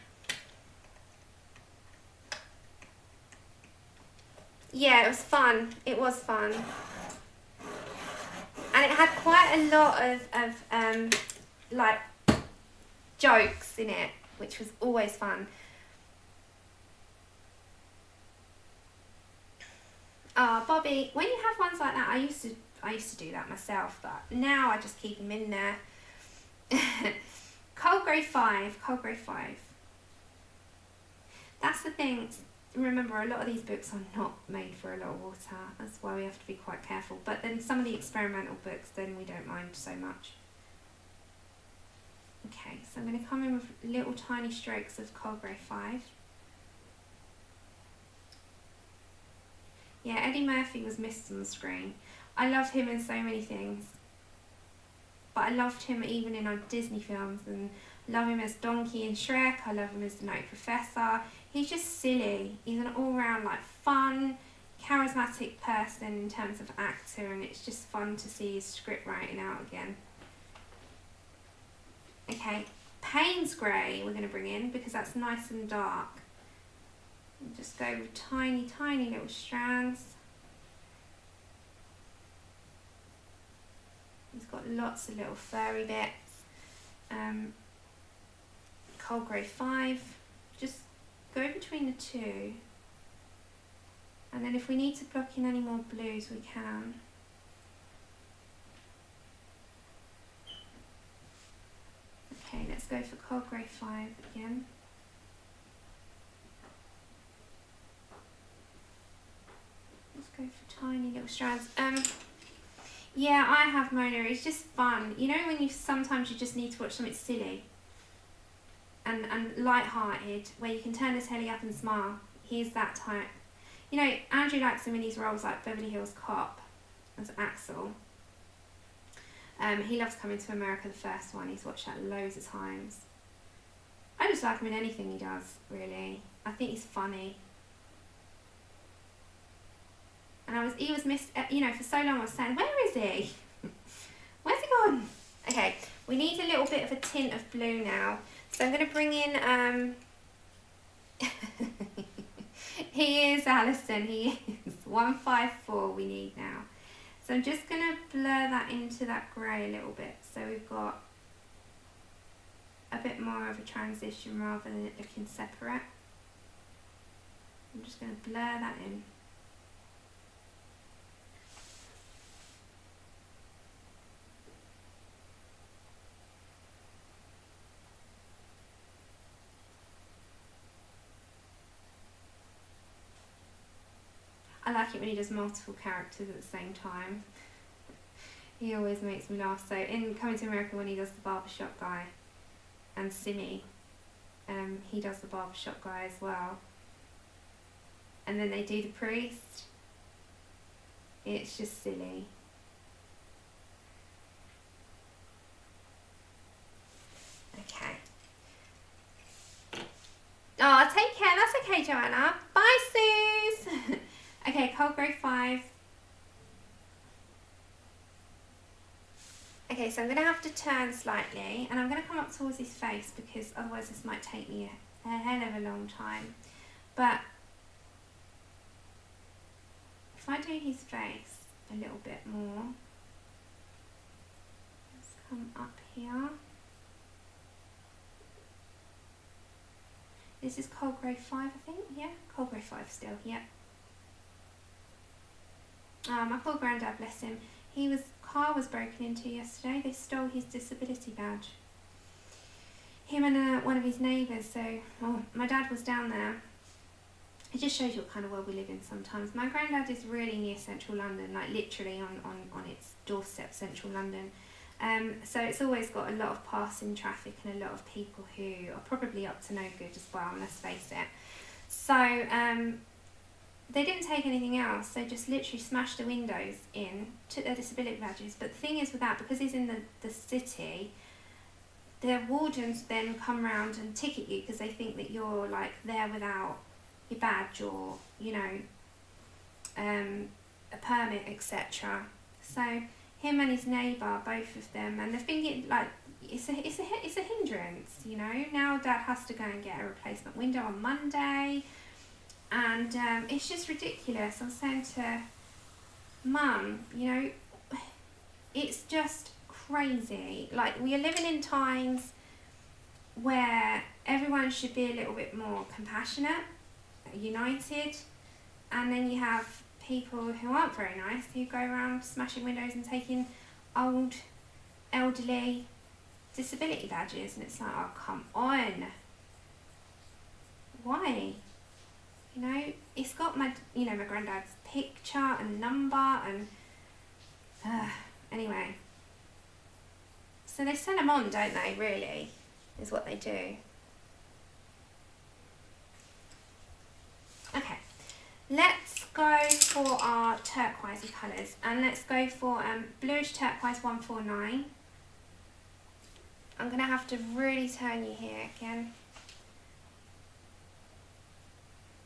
Yeah, it was fun. It was fun. And it had quite a lot of like, jokes in it, which was always fun. Bobby, when you have ones like that, I used to do that myself, but now I just keep them in there. Cold Grey 5, Cold Grey 5. That's the thing. Remember, a lot of these books are not made for a lot of water. That's why we have to be quite careful. But then some of the experimental books, then we don't mind so much. Okay, so I'm going to come in with little tiny strokes of Cold Grey 5. Yeah, Eddie Murphy was missed on the screen. I loved him in so many things. But I loved him even in our Disney films, and love him as Donkey in Shrek. I love him as the Nutty Professor. He's just silly. He's an all-round, like, fun, charismatic person in terms of actor, and it's just fun to see his script writing out again. Okay, Payne's Grey we're going to bring in because that's nice and dark. And just go with tiny, tiny little strands. He's got lots of little furry bits. Cold Grey 5. Just go between the two. And then if we need to block in any more blues, we can. Okay, let's go for Cold Grey 5 again. Let's go for tiny little strands. Yeah, I have Mona. It's just fun. You know when sometimes you just need to watch something silly and light-hearted, where you can turn the telly up and smile. He's that type. You know, Andrew likes him in these roles like Beverly Hills Cop as Axel. He loves Coming to America, the first one. He's watched that loads of times. I just like him in anything he does, really. I think he's funny. And he was missed, you know, for so long I was saying, where is he? Where's he gone? Okay, we need a little bit of a tint of blue now. So I'm going to bring in, He is, Alison, he is. 154 we need now. So I'm just going to blur that into that grey a little bit. So we've got a bit more of a transition rather than it looking separate. I'm just going to blur that in. I like it when he does multiple characters at the same time. He always makes me laugh. So in Coming to America, when he does the barbershop guy and Simi, he does the barbershop guy as well. And then they do the priest. It's just silly. Okay. Oh, take care. That's okay, Joanna. Bye, Suze. Okay, Cold Grey 5. Okay, so I'm going to have to turn slightly, and I'm going to come up towards his face because otherwise this might take me a hell of a long time. But if I do his face a little bit more, let's come up here. This is Cold Grey 5, I think. Yeah, Cold Grey 5 still, yeah. Oh, my poor granddad, bless him. His car was broken into yesterday. They stole his disability badge. Him and one of his neighbours. So, my dad was down there. It just shows you what kind of world we live in sometimes. My granddad is really near central London, like literally on its doorstep, central London. So it's always got a lot of passing traffic and a lot of people who are probably up to no good as well, let's face it. So, they didn't take anything else, they just literally smashed the windows in, took their disability badges. But the thing is with that, because he's in the city, the wardens then come round and ticket you because they think that you're like there without your badge or, you know, a permit, etc. So him and his neighbour, both of them, and they're thinking like it's a hindrance, you know. Now Dad has to go and get a replacement window on Monday. And it's just ridiculous. I was saying to Mum, you know, it's just crazy. Like, we are living in times where everyone should be a little bit more compassionate, united, and then you have people who aren't very nice who go around smashing windows and taking old, elderly disability badges, and it's like, oh, come on. Why? You know, it's got my granddad's picture and number and anyway. So they send them on, don't they, really, is what they do. Okay, let's go for our turquoisey colours, and let's go for bluish turquoise 149. I'm going to have to really turn you here again.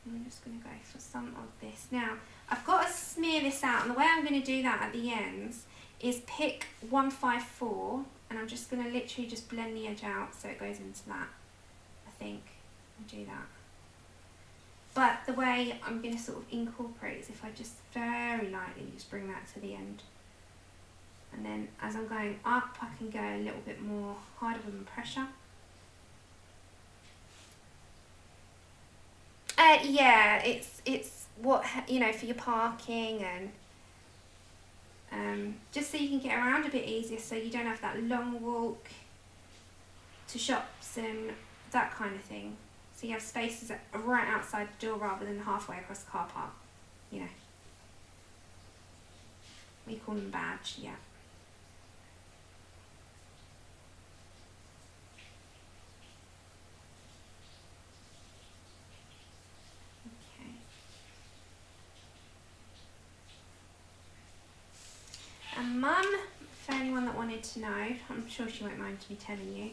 I'm just going to go for some of this. Now, I've got to smear this out, and the way I'm going to do that at the ends is pick 154, and I'm just going to literally just blend the edge out so it goes into that, I think. I'll do that. But the way I'm going to sort of incorporate is if I just very lightly just bring that to the end. And then as I'm going up, I can go a little bit more harder with pressure. Yeah, it's what, you know, for your parking and just so you can get around a bit easier, so you don't have that long walk to shops and that kind of thing. So you have spaces that are right outside the door rather than halfway across the car park, you know. We call them badge, yeah. And Mum, for anyone that wanted to know, I'm sure she won't mind me telling you,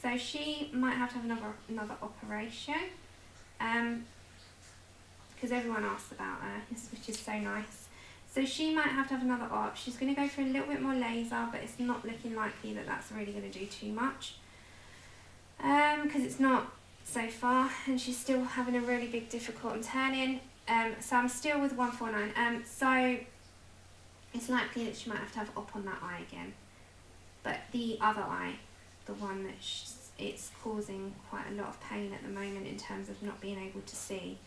so she might have to have another operation, because everyone asks about her, which is so nice. So she might have to have another op. She's going to go for a little bit more laser, but it's not looking likely that that's really going to do too much, because it's not so far, and she's still having a really big difficult turning. So I'm still with 149. So it's likely that she might have to have up on that eye again. But the other eye, the one that it's causing quite a lot of pain at the moment in terms of not being able to see.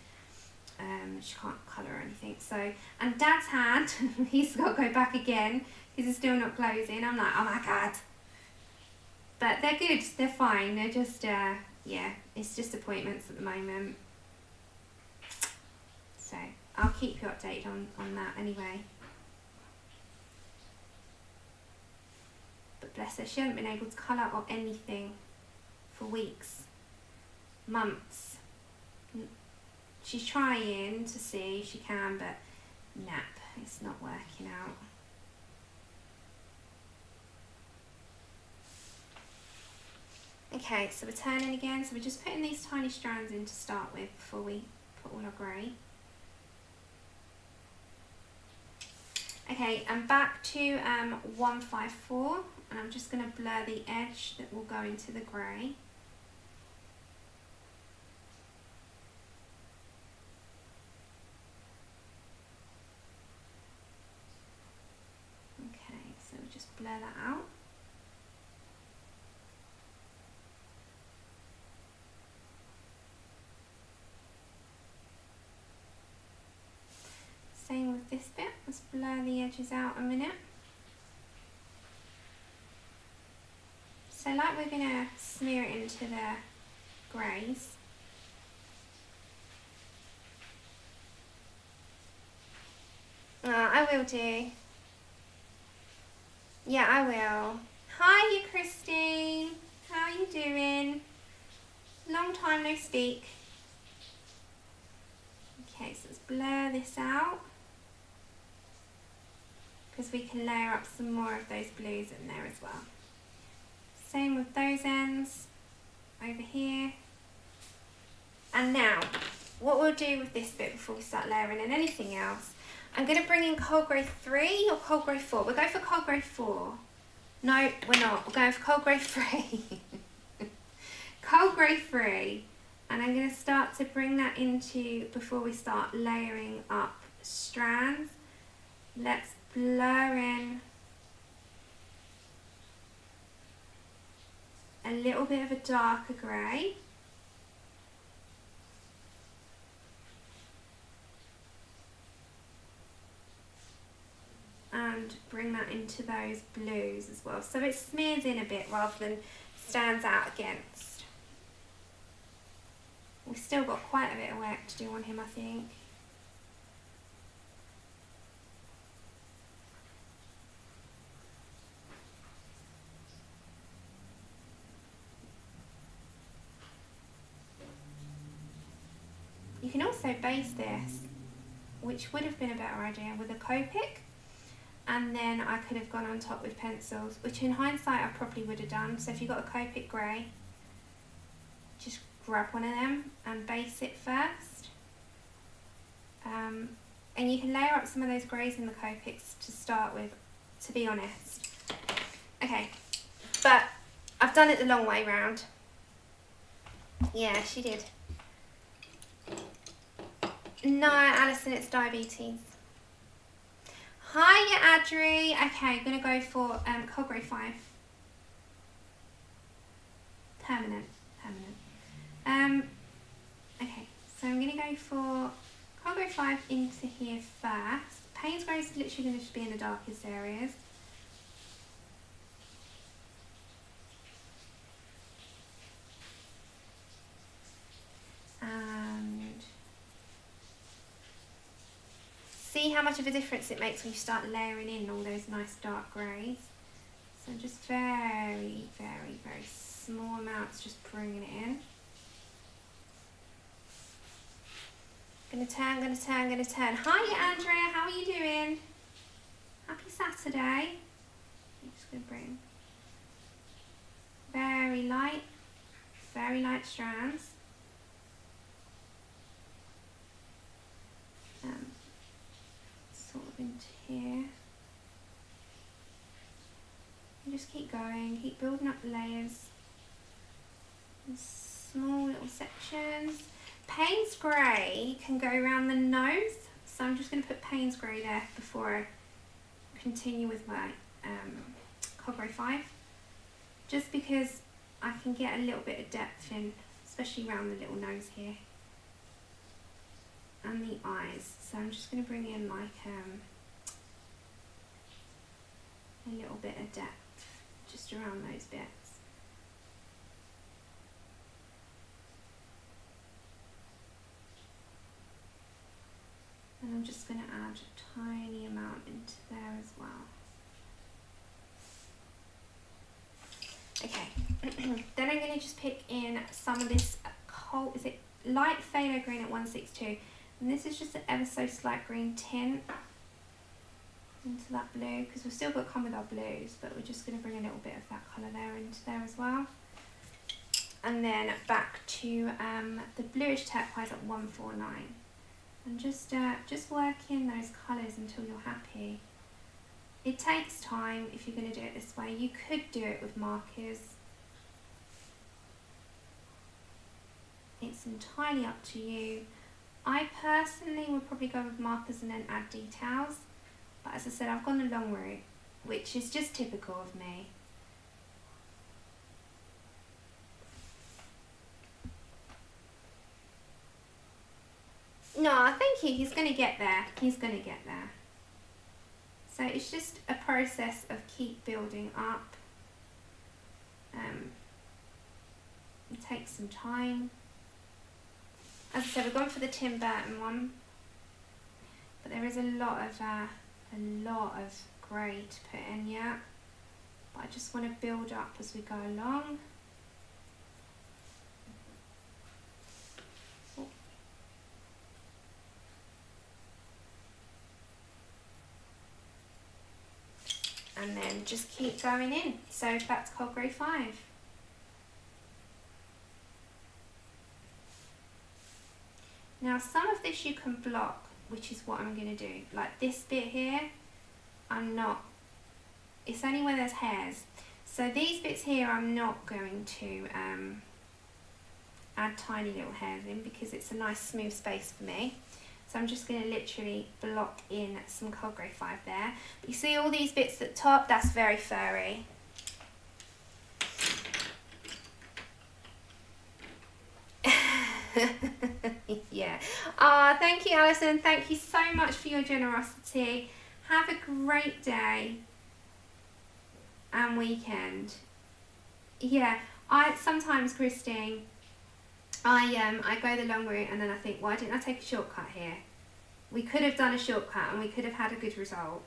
She can't colour or anything. So, and Dad's hand, he's got to go back again because it's still not closing. I'm like, oh my God. But they're good, they're fine. They're just, yeah, it's just appointments at the moment. So I'll keep you updated on that anyway. But bless her, she hasn't been able to colour or anything for weeks, months. She's trying to see if she can, but nap, it's not working out. Okay, so we're turning again. So we're just putting these tiny strands in to start with before we put all our grey. Okay, I'm back to 154, and I'm just going to blur the edge that will go into the grey. Okay, so we'll just blur that out. Same with this bit, let's blur the edges out a minute. So like we're going to smear it into the greys. I will do. Yeah, I will. Hi, Christine. How are you doing? Long time no speak. Okay, so let's blur this out, because we can layer up some more of those blues in there as well. Same with those ends over here. And now, what we'll do with this bit before we start layering in anything else, I'm going to bring in cold grey 3 or cold grey 4. We'll go for cold grey 4. No, we're not. We're going for cold grey 3. Cold grey 3. And I'm going to start to bring that into, before we start layering up strands, let's blur in a little bit of a darker grey. And bring that into those blues as well. So it smears in a bit rather than stands out against. We've still got quite a bit of work to do on him, I think. You can also base this, which would have been a better idea, with a Copic, and then I could have gone on top with pencils, which in hindsight I probably would have done. So if you've got a Copic grey, just grab one of them and base it first. And you can layer up some of those greys in the Copics to start with, to be honest. Okay, but I've done it the long way round. Yeah, she did. No, Alison, it's diabetes. Hi, Adri. Okay, I'm going to go for cold grey 5. Permanent. Okay, so I'm going to go for cold grey 5 into here first. Payne's grey is literally going to just be in the darkest areas. And see how much of a difference it makes when you start layering in all those nice dark greys. So just very, very, very small amounts, just bringing it in. Gonna turn. Hi, Andrea, how are you doing? Happy Saturday. I'm just gonna bring very light strands. Sort of into here. And just keep going, keep building up the layers. And small little sections. Payne's Grey can go around the nose, so I'm just going to put Payne's Grey there before I continue with my Corduroy 5, just because I can get a little bit of depth in, especially around the little nose here and the eyes. So I'm just going to bring in like a little bit of depth just around those bits. And I'm just going to add a tiny amount into there as well. Okay, then I'm going to just pick in some of this is it light phthalo green at 162, and this is just an ever so slight green tint into that blue, because we've still got to come with our blues, but we're just going to bring a little bit of that colour there into there as well. And then back to the bluish turquoise at 149, and just work in those colours until you're happy. It takes time if you're going to do it this way. You could do it with markers. It's entirely up to you. I personally would probably go with markers and then add details. But as I said, I've gone the long route, which is just typical of me. No, thank you. He's going to get there. He's going to get there. So it's just a process of keep building up. It takes some time. As I said, we're going for the Tim Burton one, but there is a lot of grey to put in yet. But I just want to build up as we go along. And then just keep going in. So that's Corduroy 5. Now some of this you can block, which is what I'm going to do. Like this bit here, it's only where there's hairs. So these bits here I'm not going to add tiny little hairs in, because it's a nice smooth space for me. So I'm just going to literally block in some Corduroy 5 there. But you see all these bits at the top, that's very furry. Yeah. Thank you, Alison. Thank you so much for your generosity. Have a great day and weekend. Yeah, sometimes, Christine, I go the long route and then I think, why didn't I take a shortcut here? We could have done a shortcut and we could have had a good result.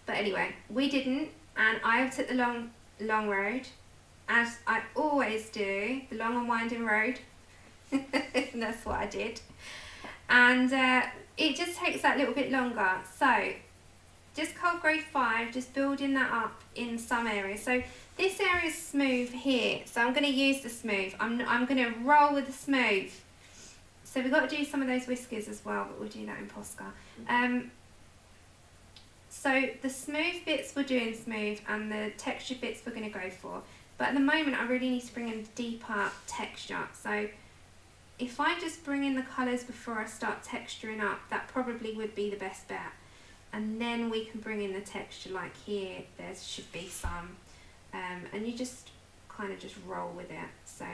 But anyway, we didn't, and I took the long road, as I always do, the long and winding road. And that's what I did. And it just takes that little bit longer. So just Corduroy 5, just building that up in some areas. So this area is smooth here, so I'm going to use the smooth. I'm going to roll with the smooth. So we've got to do some of those whiskers as well, but we'll do that in Posca. So the smooth bits we're doing smooth, and the textured bits we're going to go for. But at the moment I really need to bring in deeper texture. So if I just bring in the colours before I start texturing up, that probably would be the best bet. And then we can bring in the texture, like here, there should be some. And you just kind of just roll with it. So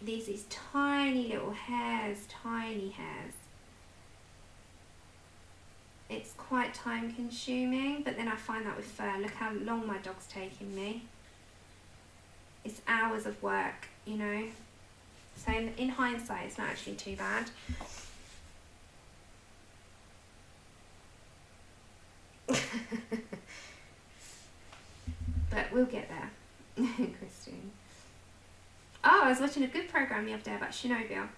these tiny little hairs, tiny hairs. It's quite time consuming, but then I find that with fur, look how long my dog's taking me. It's hours of work, you know. So in hindsight, it's not actually too bad. But we'll get there. Christine. Oh, I was watching a good program the other day about Chernobyl.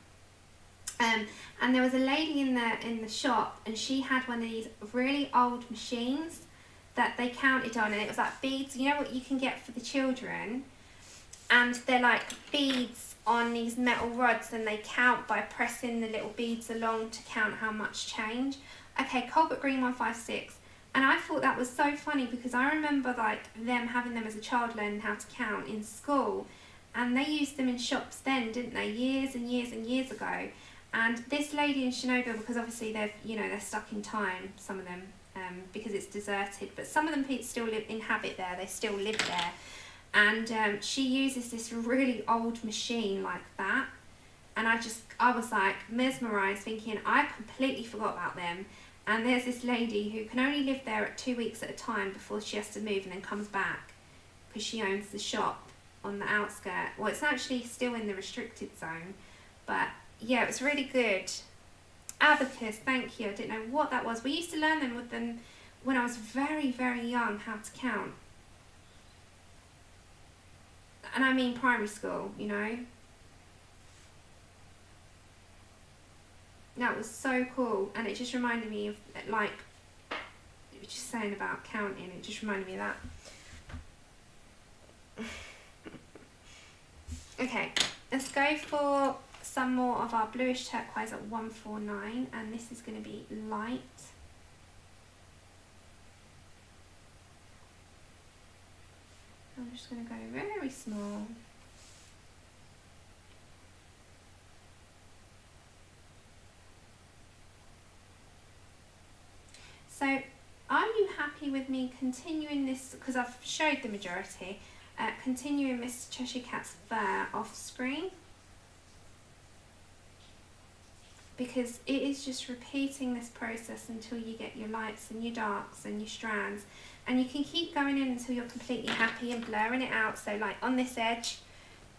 And there was a lady in the shop, and she had one of these really old machines that they counted on, and it was like beads. You know what you can get for the children? And they're like beads on these metal rods, and they count by pressing the little beads along to count how much change. Okay, Colbert Green 156. And I thought that was so funny because I remember like them having them as a child learning how to count in school, and they used them in shops then, didn't they? Years and years and years ago. And this lady in Chernobyl, because obviously they're, you know, they're stuck in time, some of them, because it's deserted, but some of them still inhabit there, they still live there. And she uses this really old machine like that. And I was like mesmerised, thinking I completely forgot about them. And there's this lady who can only live there at 2 weeks at a time before she has to move and then comes back because she owns the shop on the outskirts. Well, it's actually still in the restricted zone, but yeah, it was really good. Abacus, thank you. I didn't know what that was. We used to learn them with them when I was very, very young, how to count. And I mean primary school, you know. That was so cool, and it just reminded me of, like, just saying about counting, it just reminded me of that. Okay, let's go for some more of our bluish turquoise at 149, and this is going to be light. I'm just going to go very small. So, are you happy with me continuing this, because I've showed the majority, continuing Mr. Cheshire Cat's fur off screen? Because it is just repeating this process until you get your lights and your darks and your strands. And you can keep going in until you're completely happy and blurring it out. So like on this edge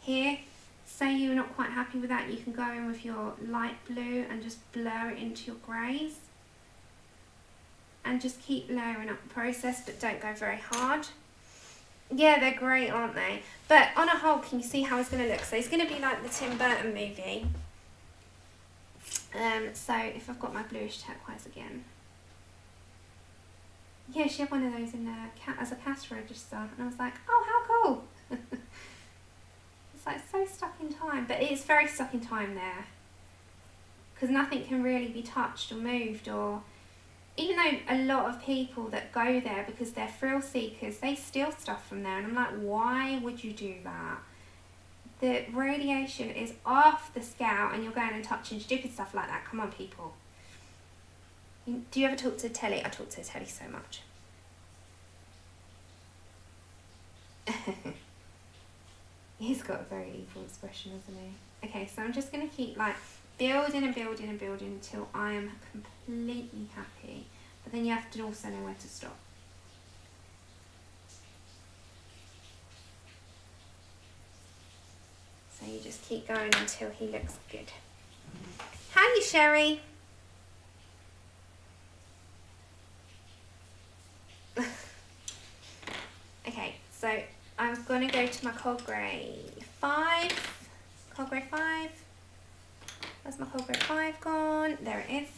here, say you're not quite happy with that, you can go in with your light blue and just blur it into your greys. And just keep layering up the process, but don't go very hard. Yeah, they're great, aren't they? But on a whole, can you see how it's going to look? So it's going to be like the Tim Burton movie. So if I've got my bluish turquoise again. Yeah, she had one of those in as a cash register, and I was like, oh, how cool. It's like so stuck in time, but it is very stuck in time there. Because nothing can really be touched or moved, or even though a lot of people that go there because they're thrill seekers, they steal stuff from there, and I'm like, why would you do that? The radiation is off the scale and you're going and touching stupid stuff like that. Come on, people. Do you ever talk to Telly? I talk to Telly so much. He's got a very evil expression, hasn't he? Okay, so I'm just going to keep like building and building and building until I am completely happy. But then you have to also know where to stop. So you just keep going until he looks good. Hi, Sherry. Okay, so I'm going to go to my Colgrey 5. Colgrey 5. Where's my Colgrey 5 gone? There it is.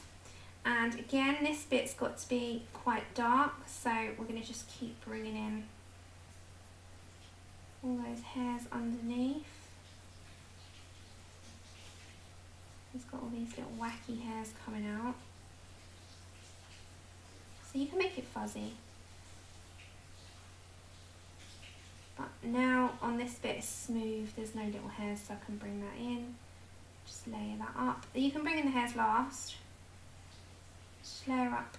And again, this bit's got to be quite dark, so we're going to just keep bringing in all those hairs underneath. He's got all these little wacky hairs coming out. So you can make it fuzzy. But now on this bit it's smooth, there's no little hairs, so I can bring that in. Just layer that up. You can bring in the hairs last. Just layer up.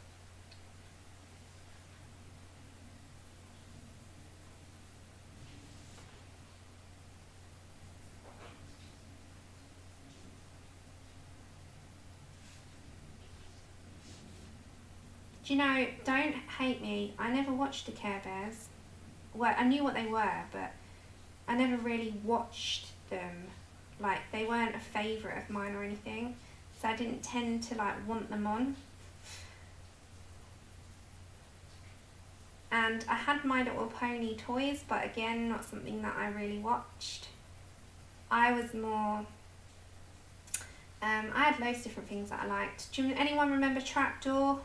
Do you know, don't hate me, I never watched the Care Bears. Well, I knew what they were, but I never really watched them. Like, they weren't a favourite of mine or anything, so I didn't tend to like want them on. And I had My Little Pony toys, but again, not something that I really watched. I was more, I had loads of different things that I liked. Do anyone remember Trapdoor?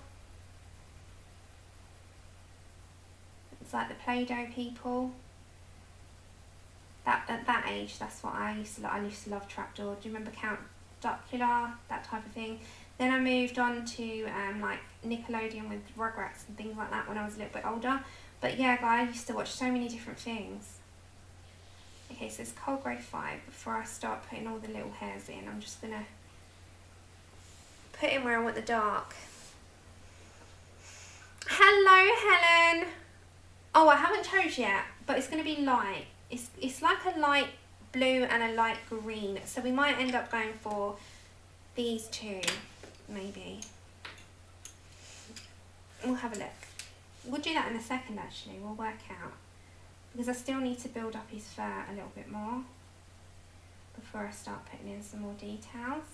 It's like the Play-Doh people. That at that age, that's what I used to like. I used to love Trapdoor. Do you remember Count Duckula? That type of thing. Then I moved on to like Nickelodeon with Rugrats and things like that when I was a little bit older. But yeah, guys, I used to watch so many different things. Okay, so it's cold grey 5. Before I start putting all the little hairs in, I'm just gonna put in where I want the dark. Hello, Helen. Oh, I haven't chose yet, but it's gonna be light. It's like a light blue and a light green, so we might end up going for these two, maybe. We'll have a look. We'll do that in a second, actually. We'll work out, because I still need to build up his fur a little bit more before I start putting in some more details.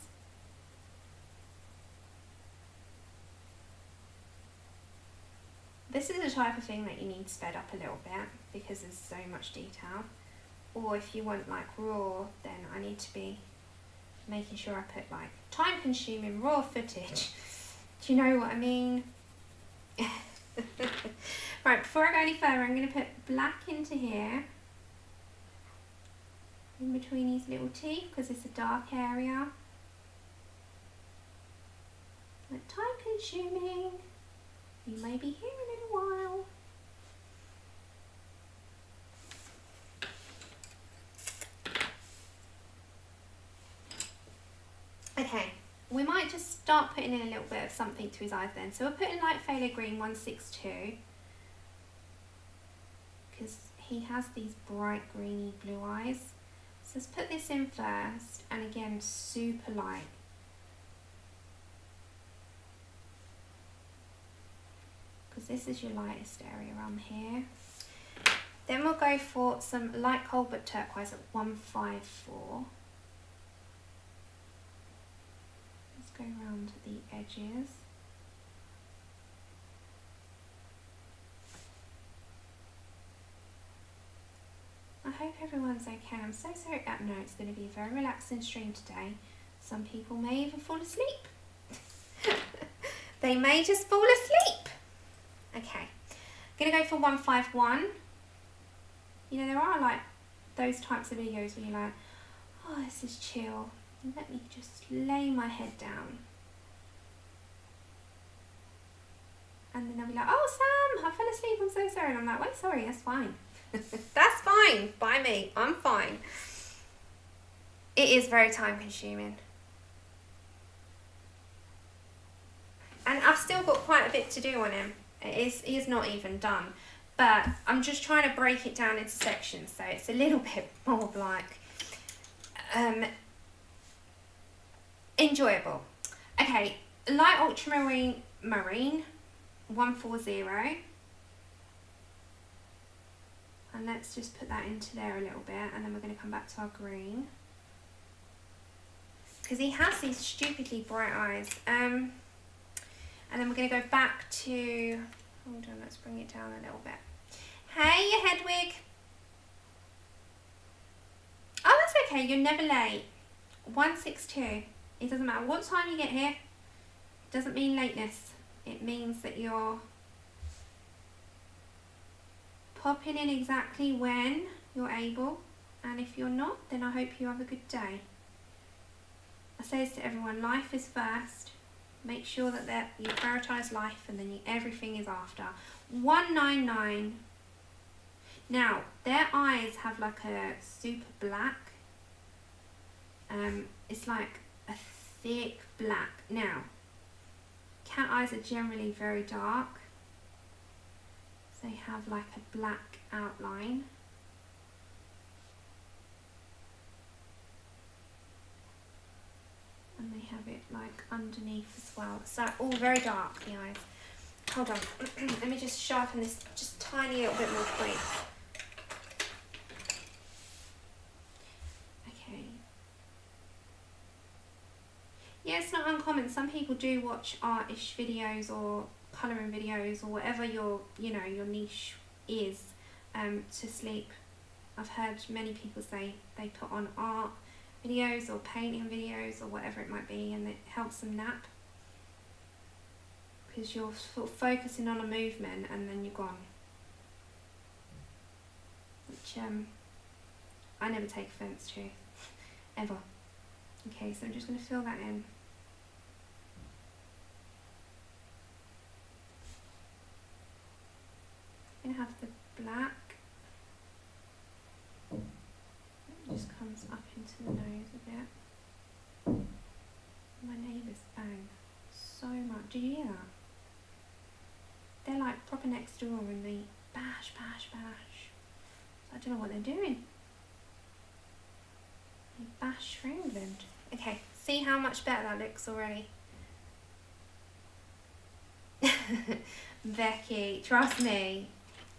This is the type of thing that you need sped up a little bit because there's so much detail. Or if you want like raw, then I need to be making sure I put like time consuming raw footage. Do you know what I mean? Right, before I go any further, I'm going to put black into here, in between his little teeth, because it's a dark area. Like, time consuming. You may be here in a while. Okay, we might just start putting in a little bit of something to his eyes then. So we're putting light phthalo green 162, because he has these bright greeny blue eyes. So let's put this in first, and again, super light. Because this is your lightest area around here. Then we'll go for some light cobalt turquoise at 154. Let's go around the edges. I hope everyone's okay. I'm so sorry. No, it's going to be a very relaxing stream today. Some people may even fall asleep. They may just fall asleep. Okay, I'm going to go for 151. You know, there are like those types of videos where you're like, oh, this is chill. Let me just lay my head down. And then they'll be like, oh, Sam, I fell asleep, I'm so sorry. And I'm like, wait, sorry, that's fine. That's fine by me, I'm fine. It is very time consuming. And I've still got quite a bit to do on him. He is not even done. But I'm just trying to break it down into sections, so it's a little bit more like enjoyable. Okay, light ultramarine 140. And let's just put that into there a little bit, and then we're going to come back to our green. Because he has these stupidly bright eyes. And then we're going to go back to, hold on, let's bring it down a little bit. Hey, your Hedwig. Oh, that's okay, you're never late. 162. It doesn't matter what time you get here. It doesn't mean lateness. It means that you're popping in exactly when you're able. And if you're not, then I hope you have a good day. I say this to everyone, life is first. Make sure that you prioritise life, and then everything is after. 199. Now, their eyes have like a super black. It's like a thick black. Now, cat eyes are generally very dark. So they have like a black outline. And they have it like underneath as well. So all very dark, the eyes. Hold on, let me just sharpen this just tiny little bit more point. Okay. Yeah, it's not uncommon. Some people do watch artish videos or colouring videos or whatever your niche is to sleep. I've heard many people say they put on art videos or painting videos or whatever it might be, and it helps them nap because you're sort of focusing on a movement and then you're gone, which I never take offence to ever. Okay, so I'm just going to fill that in. have the black. It just comes up into the nose a bit. My neighbours bang so much. Do you hear that? They're like proper next door and they bash, bash, bash. I don't know what they're doing. They bash for England. Okay, see how much better that looks already. Becky, trust me,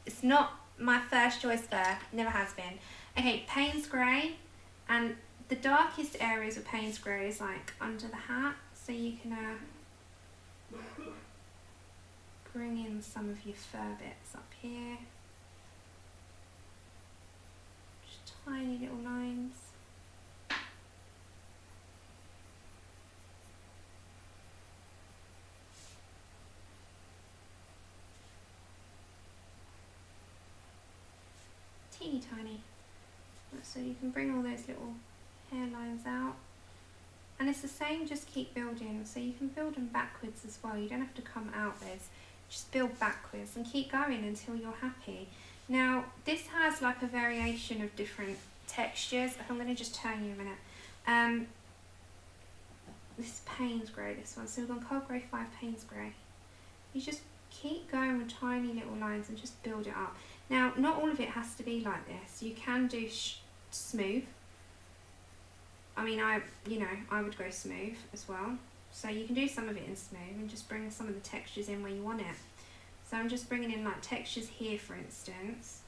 it's not my first choice there, never has been. Okay, Payne's Grey, and the darkest areas of Payne's Grey is like under the hat, so you can bring in some of your fur bits up here. Just tiny little lines. Teeny tiny. So you can bring all those little hairlines out. And it's the same, just keep building. So you can build them backwards as well. You don't have to come outwards. Just build backwards and keep going until you're happy. Now, this has like a variation of different textures. I'm going to just turn you a minute. This is Payne's Grey, this one. So we've gone Cold Grey 5, Payne's Grey. You just keep going with tiny little lines and just build it up. Now, not all of it has to be like this. You can do smooth. I mean, I would go smooth as well. So you can do some of it in smooth and just bring some of the textures in where you want it. So I'm just bringing in like textures here, for instance.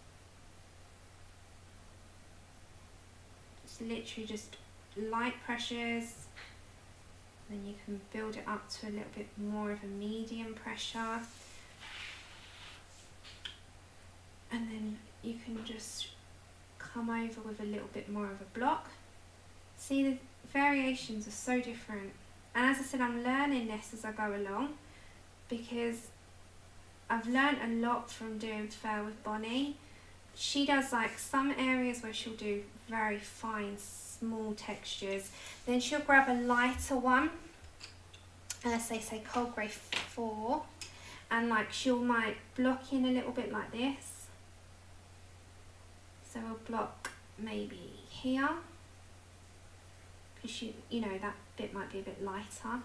Just literally just light pressures. Then you can build it up to a little bit more of a medium pressure. And then you can just come over with a little bit more of a block. See, the variations are so different. And as I said, I'm learning this as I go along because I've learned a lot from doing fur with Bonnie. She does like some areas where she'll do very fine, small textures. Then she'll grab a lighter one, and let's say Cold Grey 4, and like she'll might block in a little bit like this. So we'll block maybe here, because you know that bit might be a bit lighter.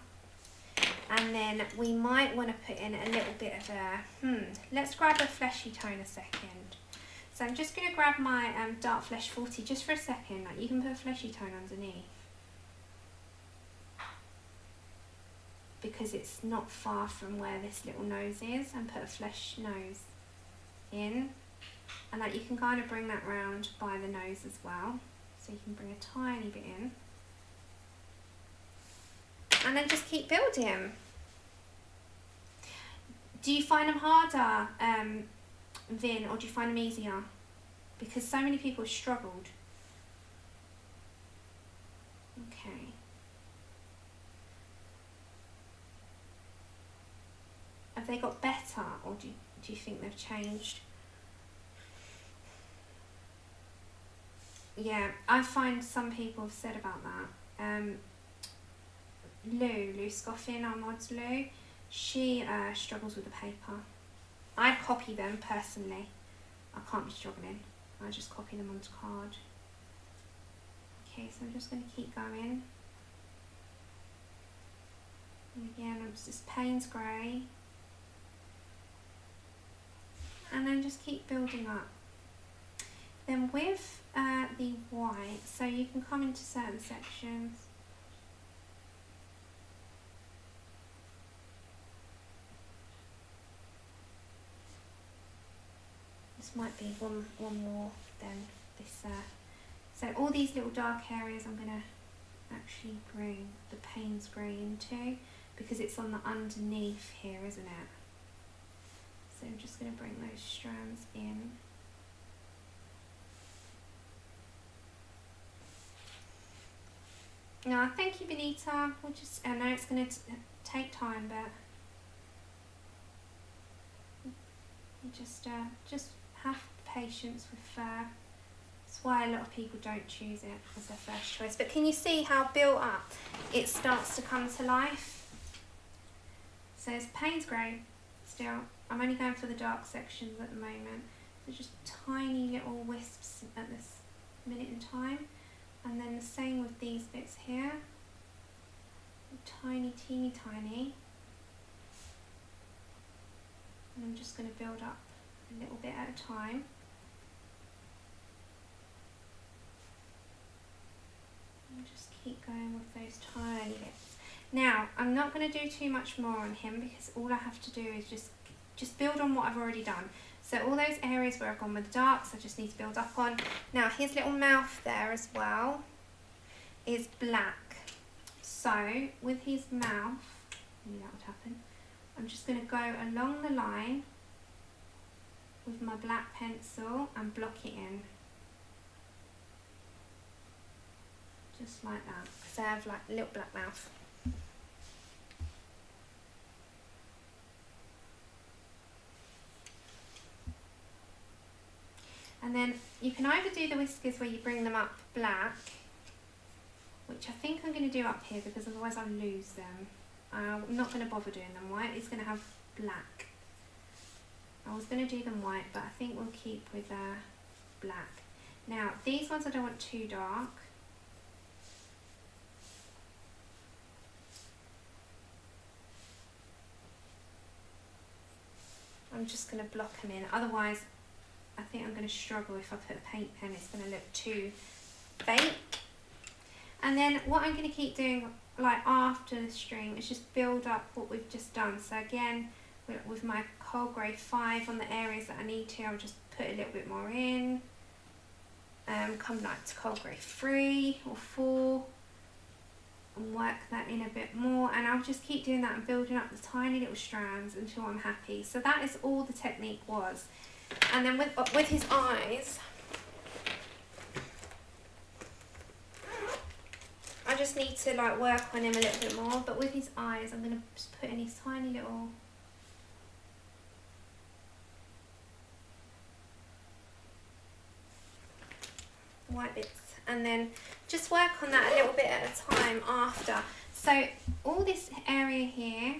And then we might want to put in a little bit of a, let's grab a fleshy tone a second. So I'm just going to grab my Dark Flesh 40 just for a second. Like you can put a fleshy tone underneath, because it's not far from where this little nose is, and put a flesh nose in. And like you can kind of bring that round by the nose as well. So you can bring a tiny bit in. And then just keep building. Do you find them harder, Vin, or do you find them easier? Because so many people have struggled. Okay. Have they got better, or do you think they've changed? Yeah, I find some people have said about that. Lou Scoffin, our mod's Lou, she struggles with the paper. I copy them personally. I can't be struggling. I just copy them onto card. Okay, so I'm just going to keep going. And again, it's just Payne's Grey. And then just keep building up. Then with the white, so you can come into certain sections. This might be one more than this. So all these little dark areas I'm going to actually bring the Payne's Grey into, because it's on the underneath here, isn't it? So I'm just going to bring those strands in. No, thank you, Benita. We'll just, I know it's going to take time, but you just have patience with fur. That's why a lot of people don't choose it as their first choice. But can you see how built up it starts to come to life? So it's Payne's Grey still. I'm only going for the dark sections at the moment. So just tiny little wisps at this minute in time. And then the same with these bits here. Tiny, teeny tiny. And I'm just going to build up a little bit at a time. And just keep going with those tiny bits. Now, I'm not going to do too much more on him because all I have to do is just build on what I've already done. So all those areas where I've gone with the darks, I just need to build up on. Now, his little mouth there as well is black. So, with his mouth, I knew that would happen, I'm just going to go along the line with my black pencil and block it in. Just like that, because I have like a little black mouth. And then you can either do the whiskers where you bring them up black, which I think I'm going to do up here because otherwise I'll lose them. I'm not going to bother doing them white, it's going to have black. I was going to do them white, but I think we'll keep with black. Now, these ones I don't want too dark. I'm just going to block them in, otherwise I think I'm going to struggle if I put a paint pen, it's going to look too fake. And then what I'm going to keep doing like after the stream is just build up what we've just done. So again, with my cold grey 5 on the areas that I need to, I'll just put a little bit more in. Come like to cold grey 3 or 4 and work that in a bit more, and I'll just keep doing that and building up the tiny little strands until I'm happy. So that is all the technique was. And then with his eyes, I just need to like work on him a little bit more, but with his eyes I'm going to just put in these tiny little white bits, and then just work on that a little bit at a time after. So all this area here,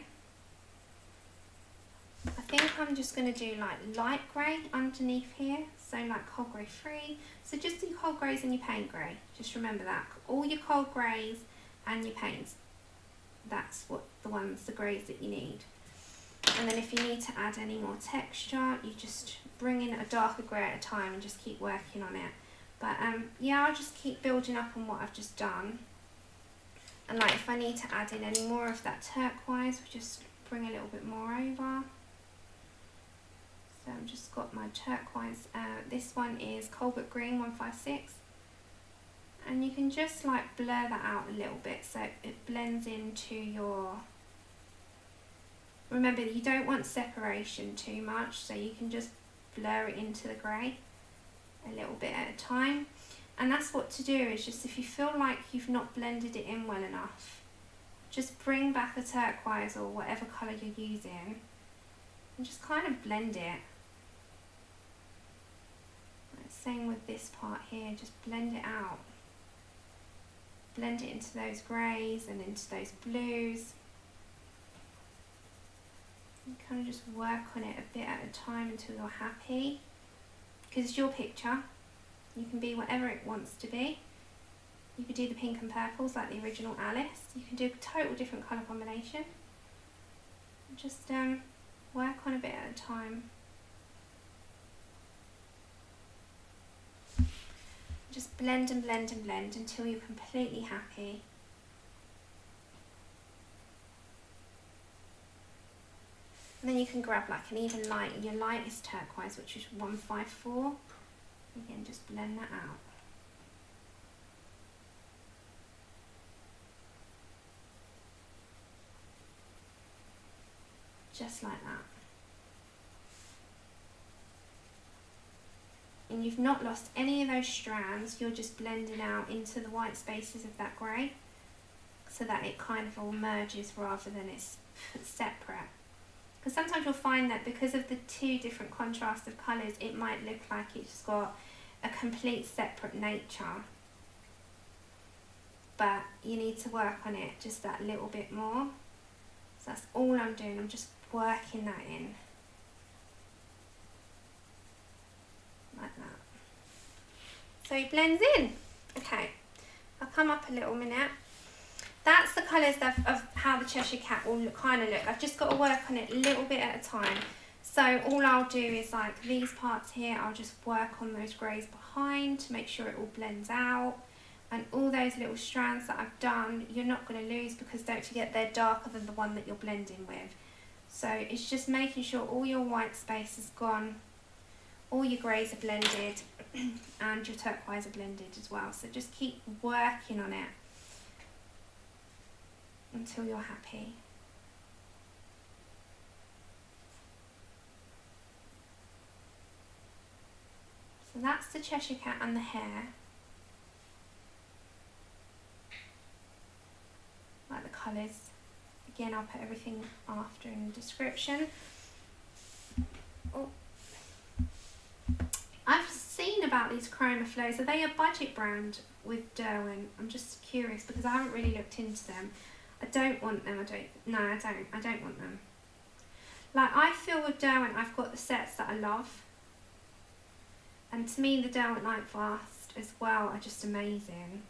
I think I'm just going to do like light grey underneath here, so like cold grey 3. So just do cold greys and your paint grey, just remember that. All your cold greys and your paints, that's what the greys that you need. And then if you need to add any more texture, you just bring in a darker grey at a time and just keep working on it. But yeah, I'll just keep building up on what I've just done. And like if I need to add in any more of that turquoise, we'll just bring a little bit more over. So I've just got my turquoise, this one is Colbert Green 156. And you can just like blur that out a little bit so it blends into your... Remember, you don't want separation too much, so you can just blur it into the grey a little bit at a time. And that's what to do, is just if you feel like you've not blended it in well enough, just bring back a turquoise or whatever colour you're using and just kind of blend it. Same with this part here, just blend it out. Blend it into those greys and into those blues. And kind of just work on it a bit at a time until you're happy. Because it's your picture. You can be whatever it wants to be. You could do the pink and purples like the original Alice. You can do a total different colour combination. Just work on a bit at a time. Just blend and blend and blend until you're completely happy. And then you can grab like an even light, your lightest turquoise, which is 154. Again, just blend that out. Just like that. And you've not lost any of those strands, you're just blending out into the white spaces of that grey so that it kind of all merges rather than it's separate. Because sometimes you'll find that because of the two different contrasts of colours, it might look like it's got a complete separate nature. But you need to work on it just that little bit more. So that's all I'm doing, I'm just working that in. so he blends in. Okay, I'll come up a little minute. That's the colours of how the Cheshire Cat will kind of look. I've just got to work on it a little bit at a time. So all I'll do is like these parts here, I'll just work on those greys behind to make sure it all blends out. And all those little strands that I've done, you're not going to lose, because don't forget they're darker than the one that you're blending with. So it's just making sure all your white space is gone, all your greys are blended, and your turquoise are blended as well. So just keep working on it until you're happy. So that's the Cheshire Cat and the hair. Like the colours. Again, I'll put everything after in the description. Oh. I've seen about these Chroma Flows. Are they a budget brand with Derwent? I'm just curious because I haven't really looked into them. I don't want them. I don't want them. Like, I feel with Derwent, I've got the sets that I love. And to me, the Derwent Light Fast as well are just amazing.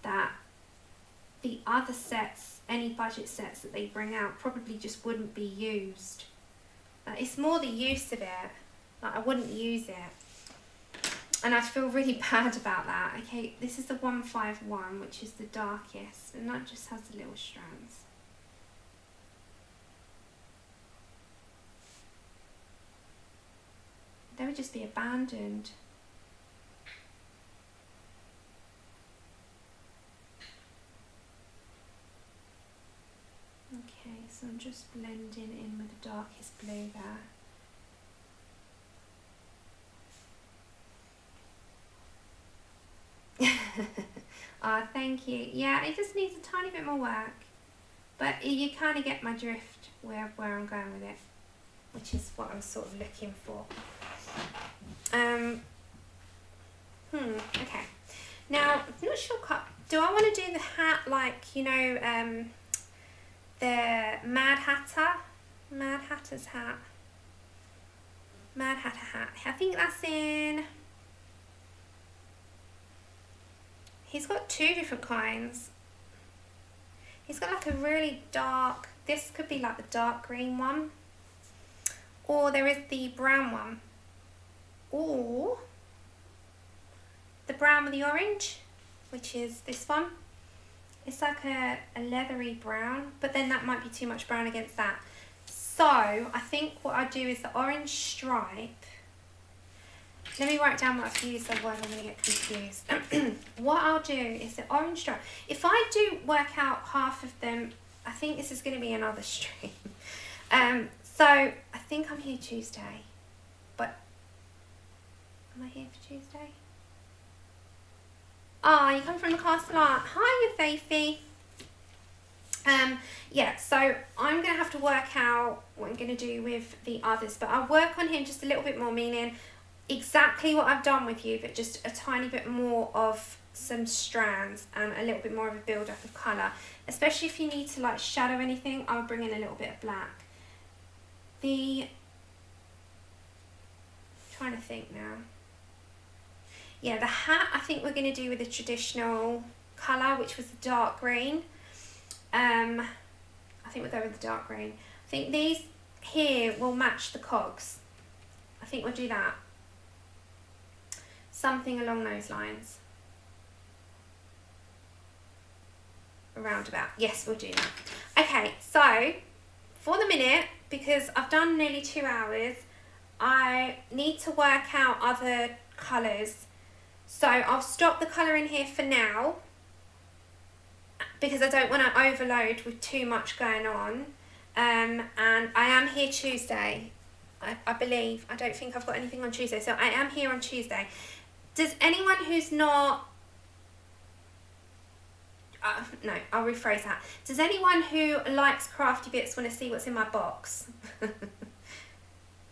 That the other sets, any budget sets that they bring out, probably just wouldn't be used. It's more the use of it. Like, I wouldn't use it. And I feel really bad about that. Okay, this is the 151, which is the darkest, and that just has the little strands. They would just be abandoned. Okay, so I'm just blending in with the darkest blue there. Oh, thank you. Yeah, it just needs a tiny bit more work, but you kind of get my drift where I'm going with it, which is what I'm sort of looking for. Okay. Now, I'm not sure, do I want to do the hat like, you know, the Mad Hatter's hat? Mad Hatter hat. I think that's in... He's got two different kinds. He's got like a really dark, this could be like the dark green one. Or there is the brown one. Or the brown with the orange, which is this one. It's like a leathery brown, but then that might be too much brown against that. So I think what I do is the orange stripe. Let me write down what I've used, otherwise I'm going to get confused. What I'll do is the orange stripe. If I do work out half of them, I think this is going to be another stream. So I think I'm here Tuesday, but am I here for Tuesday? Ah, you come from the Castle Art. Hi, Faithy. Yeah, so I'm going to have to work out what I'm going to do with the others, but I'll work on him just a little bit more, meaning exactly what I've done with you, but just a tiny bit more of some strands and a little bit more of a build up of colour. Especially if you need to like shadow anything, I'll bring in a little bit of black. Trying to think now. Yeah, the hat I think we're going to do with the traditional colour, which was the dark green. I think we'll go with the dark green. I think these here will match the cogs. I think we'll do that. Something along those lines. Around about. Yes, we'll do that. Okay, so for the minute, because I've done nearly 2 hours, I need to work out other colours. So I'll stop the colour in here for now, because I don't want to overload with too much going on. And I am here Tuesday, I believe. I don't think I've got anything on Tuesday, so I am here on Tuesday. Does anyone who's not... no, I'll rephrase that. Does anyone who likes crafty bits want to see what's in my box?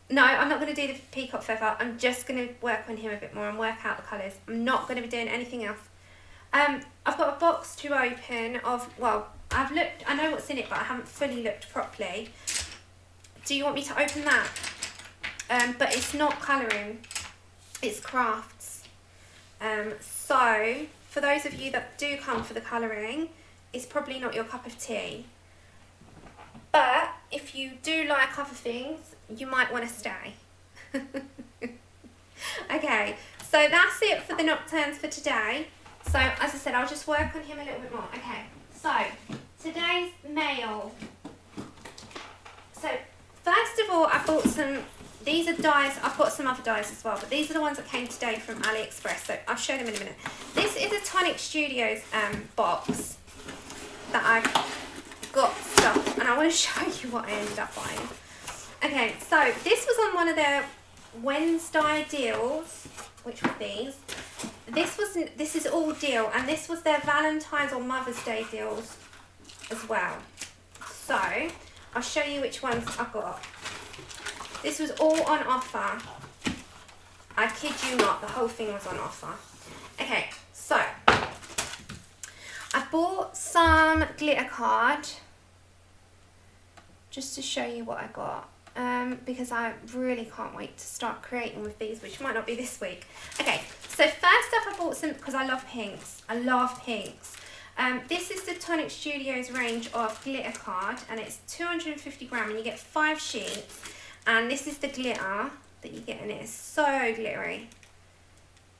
No, I'm not going to do the peacock feather. I'm just going to work on him a bit more and work out the colours. I'm not going to be doing anything else. I've got a box to open of, well, I've looked, I know what's in it, but I haven't fully looked properly. Do you want me to open that? But it's not colouring, it's crafts. So for those of you that do come for the colouring, it's probably not your cup of tea. But if you do like other things, you might want to stay. Okay, so that's it for the Nocturnes for today. So as I said, I'll just work on him a little bit more. Okay, so today's mail. So first of all, I bought some, these are dies, I've got some other dies as well, but these are the ones that came today from AliExpress, so I'll show them in a minute. This is a Tonic Studios box that I've got stuff, and I want to show you what I ended up buying. Okay, so this was on one of their Wednesday deals, which were these. This is all deal, and this was their Valentine's or Mother's Day deals as well. So I'll show you which ones I got. This was all on offer. I kid you not, the whole thing was on offer. Okay, so I bought some glitter card just to show you what I got. Because I really can't wait to start creating with these, which might not be this week. Okay, so first up I bought some, because I love pinks. I love pinks. This is the Tonic Studios range of glitter card, and it's 250 gram, and you get 5 sheets. And this is the glitter that you get in it. It's so glittery.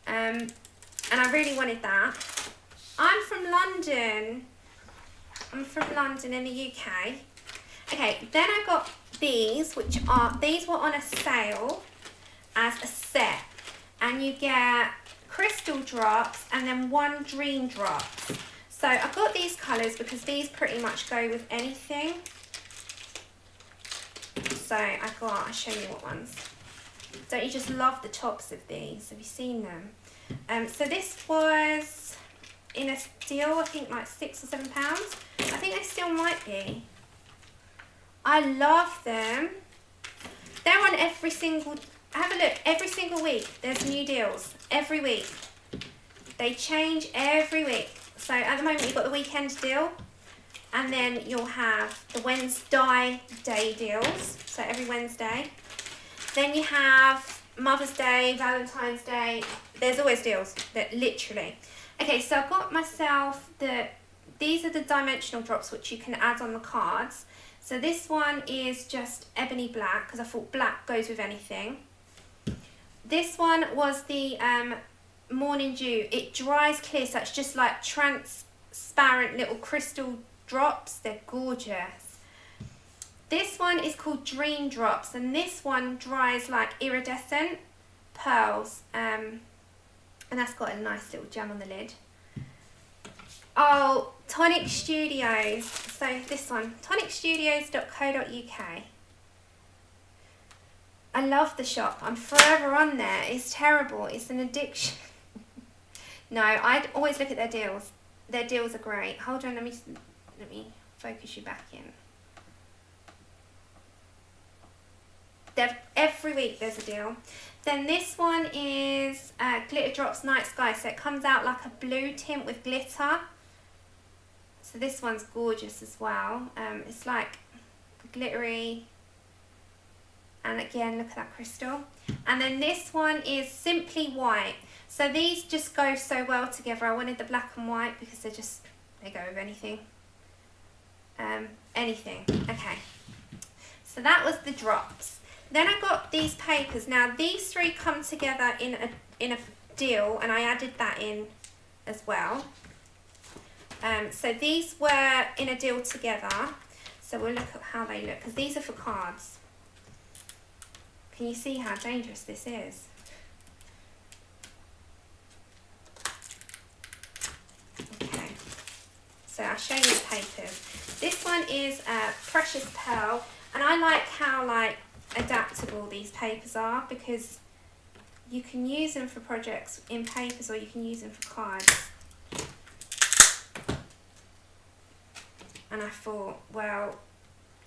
And I really wanted that. I'm from London. I'm from London in the UK. Okay, then I got these, which are, these were on a sale as a set, and you get crystal drops and then 1 dream drop. So I got these colours because these pretty much go with anything. So I'll show you what ones. Don't you just love the tops of these? Have you seen them? So this was in a deal, I think like £6 or £7. I think they still might be. I love them. They're on every single, have a look, every single week. There's new deals, every week. They change every week. So at the moment you've got the weekend deal, and then you'll have the Wednesday day deals, so every Wednesday. Then you have Mother's Day, Valentine's Day. There's always deals, literally. Okay, so I've got myself these are the dimensional drops which you can add on the cards. So this one is just ebony black, because I thought black goes with anything. This one was the Morning Dew. It dries clear, so it's just like transparent little crystal drops. They're gorgeous. This one is called Dream Drops, and this one dries like iridescent pearls. And that's got a nice little gem on the lid. Oh, Tonic Studios. So this one, tonicstudios.co.uk. I love the shop. I'm forever on there. It's terrible. It's an addiction. No, I'd always look at their deals. Their deals are great. Hold on, let me focus you back in. Every week there's a deal. Then this one is Glitter Drops Night Sky. So it comes out like a blue tint with glitter. So this one's gorgeous as well. It's like glittery. And again, look at that crystal. And then this one is Simply White. So these just go so well together. I wanted the black and white because they go with anything. Anything. Okay. So that was the drops. Then I got these papers. Now these 3 come together in a deal, and I added that in as well. So these were in a deal together. So we'll look at how they look, because these are for cards. Can you see how dangerous this is? Okay. So I'll show you the papers. This one is Precious Pearl, and I like how adaptable these papers are, because you can use them for projects in papers, or you can use them for cards. And I thought, well,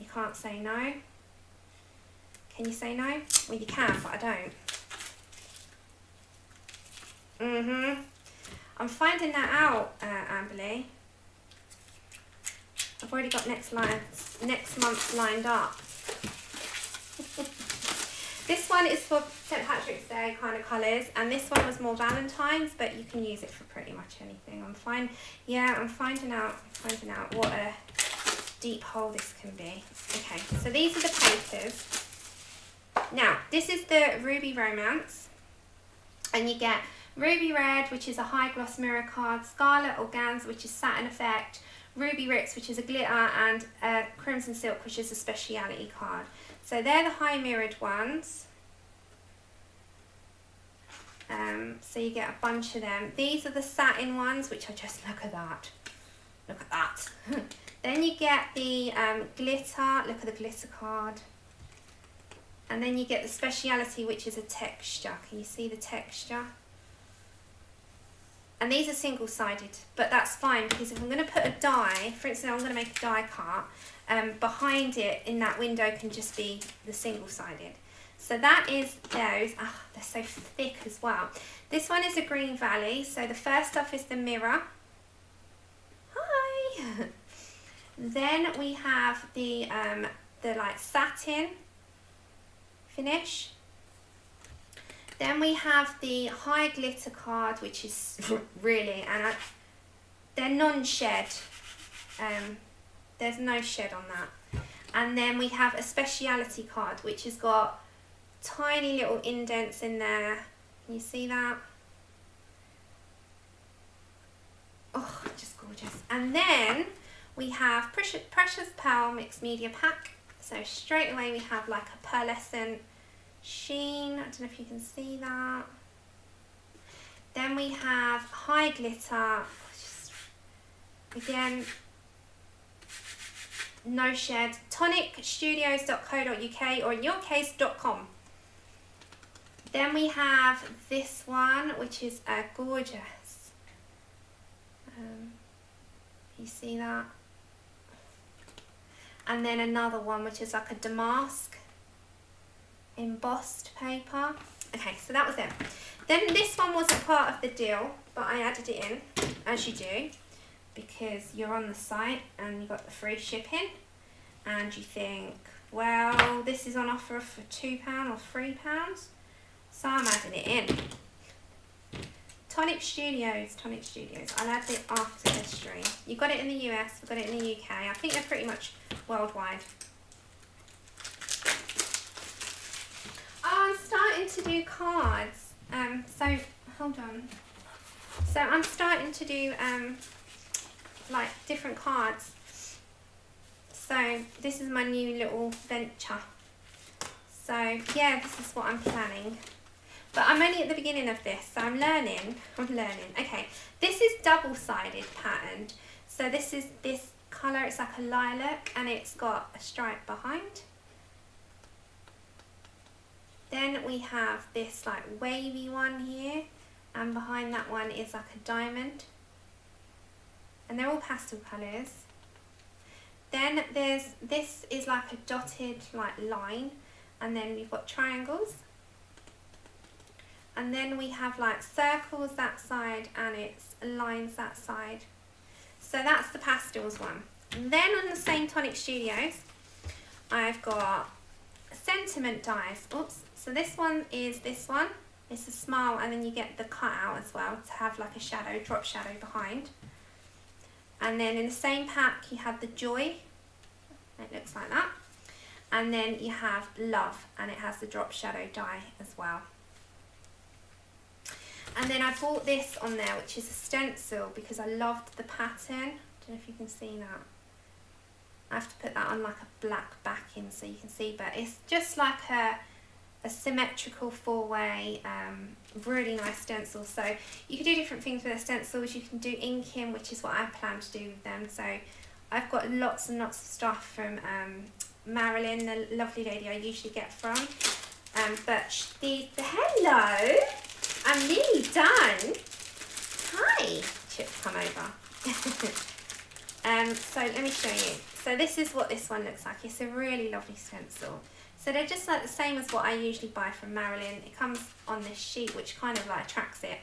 you can't say no. Can you say no? Well, you can, but I don't. I'm finding that out, Amberly. I've already got next month lined up. This one is for St. Patrick's Day kind of colours, and this one was more Valentine's, but you can use it for pretty much anything. I'm finding out what a deep hole this can be. Okay, so these are the papers. Now, this is the Ruby Romance, and you get Ruby Red, which is a high gloss mirror card, Scarlet Organza, which is satin effect, Ruby Ritz, which is a glitter, and Crimson Silk, which is a speciality card. So they're the high mirrored ones. So you get a bunch of them. These are the satin ones, which are just, look at that. Look at that. Then you get the glitter, look at the glitter card. And then you get the speciality, which is a texture. Can you see the texture? And these are single-sided, but that's fine, because if I'm going to put a die, for instance, I'm going to make a die cut, behind it in that window can just be the single-sided. So that is those. Ah, they're so thick as well. This one is a Green Valley. So the first stuff is the mirror. Hi. Then we have the like satin finish. Then we have the high glitter card, which is really, and they're non-shed. There's no shed on that. And then we have a speciality card, which has got tiny little indents in there. Can you see that? Oh, just gorgeous. And then we have Precious Pearl Mixed Media Pack. So straight away we have like a pearlescent sheen. I don't know if you can see that. Then we have high glitter, just, again, no shed, tonicstudios.co.uk, or in your case .com. Then we have this one, which is gorgeous. You see that? And then another one, which is like a damask embossed paper. Okay, so that was it. Then this one wasn't part of the deal, but I added it in, as you do, because you're on the site and you got the free shipping, and you think, well, this is on offer for £2 or £3, so I'm adding it in. Tonic Studios. I'll add it after this stream. You got it in the US, we've got it in the UK. I think they're pretty much worldwide. Oh, I'm starting to do cards. So hold on. So I'm starting to do like different cards. So this is my new little venture. So yeah, this is what I'm planning. But I'm only at the beginning of this, so I'm learning. Okay, this is double-sided patterned. So this is this colour, it's like a lilac, and it's got a stripe behind. Then we have this like wavy one here, and behind that one is like a diamond. And they're all pastel colours. Then this is like a dotted like line, and then we've got triangles. And then we have like circles that side, and it's lines that side. So that's the pastels one. And then on the same Tonic Studios, I've got sentiment dies. Oops. So this one is this one. It's a smile, and then you get the cutout as well to have like a shadow, drop shadow behind. And then in the same pack you have the joy. It looks like that. And then you have love, and it has the drop shadow die as well. And then I bought this on there, which is a stencil, because I loved the pattern. I don't know if you can see that. I have to put that on like a black backing so you can see, but it's just like a symmetrical four-way, really nice stencil. So you can do different things with the stencils. You can do inking, which is what I plan to do with them. So I've got lots and lots of stuff from Marilyn, the lovely lady I usually get from. But the hello! I'm nearly done. Hi, Chip, come over. So let me show you. So this is what this one looks like. It's a really lovely stencil. So they're just like the same as what I usually buy from Marilyn. It comes on this sheet, which kind of like tracks it,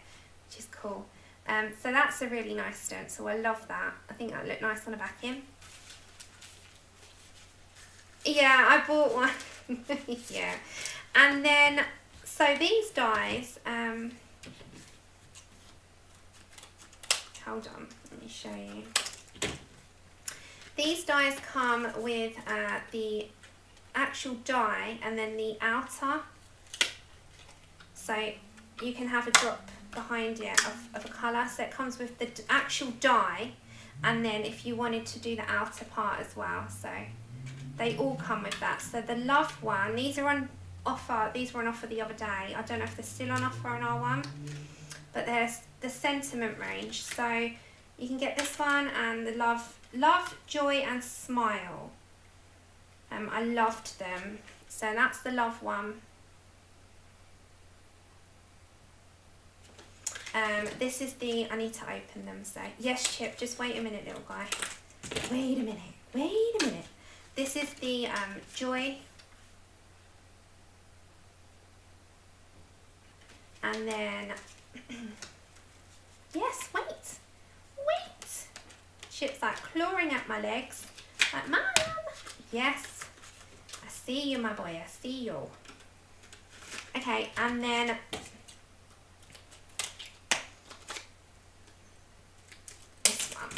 which is cool. So that's a really nice stencil. I love that. I think that looked nice on the back end. Yeah, I bought one. Yeah. And then, so these dies, hold on, let me show you. These dies come with the actual die and then the outer. So you can have a drop behind it of a colour. So it comes with the actual die, and then if you wanted to do the outer part as well. So they all come with that. So the Love one, these are on offer. These were on offer the other day. I don't know if they're still on offer on our one, but there's the Sentiment range. So you can get this one and the Love, Joy and Smile. I loved them. So that's the Love one. This is the, I need to open them, so yes, Chip, just wait a minute, little guy. Wait a minute. This is the Joy. And then, yes, wait. Chip's like clawing at my legs. Like, Mum, yes. I see you, my boy, I see you. Okay, and then this one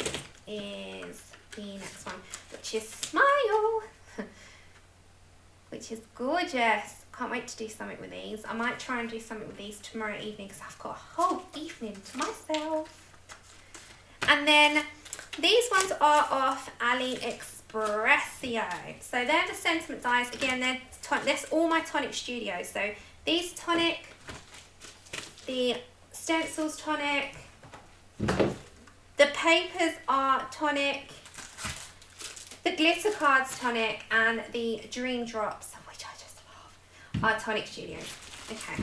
is the next one, which is Smile, which is gorgeous. Can't wait to do something with these. I might try and do something with these tomorrow evening because I've got a whole evening to myself. And then these ones are off AliExpressio. So they're the Sentiment dies. Again, that's all my Tonic Studios. So these Tonic, the stencils Tonic, the papers are Tonic, the glitter cards Tonic, and the Dream Drops, which I just love, are Tonic Studios. Okay.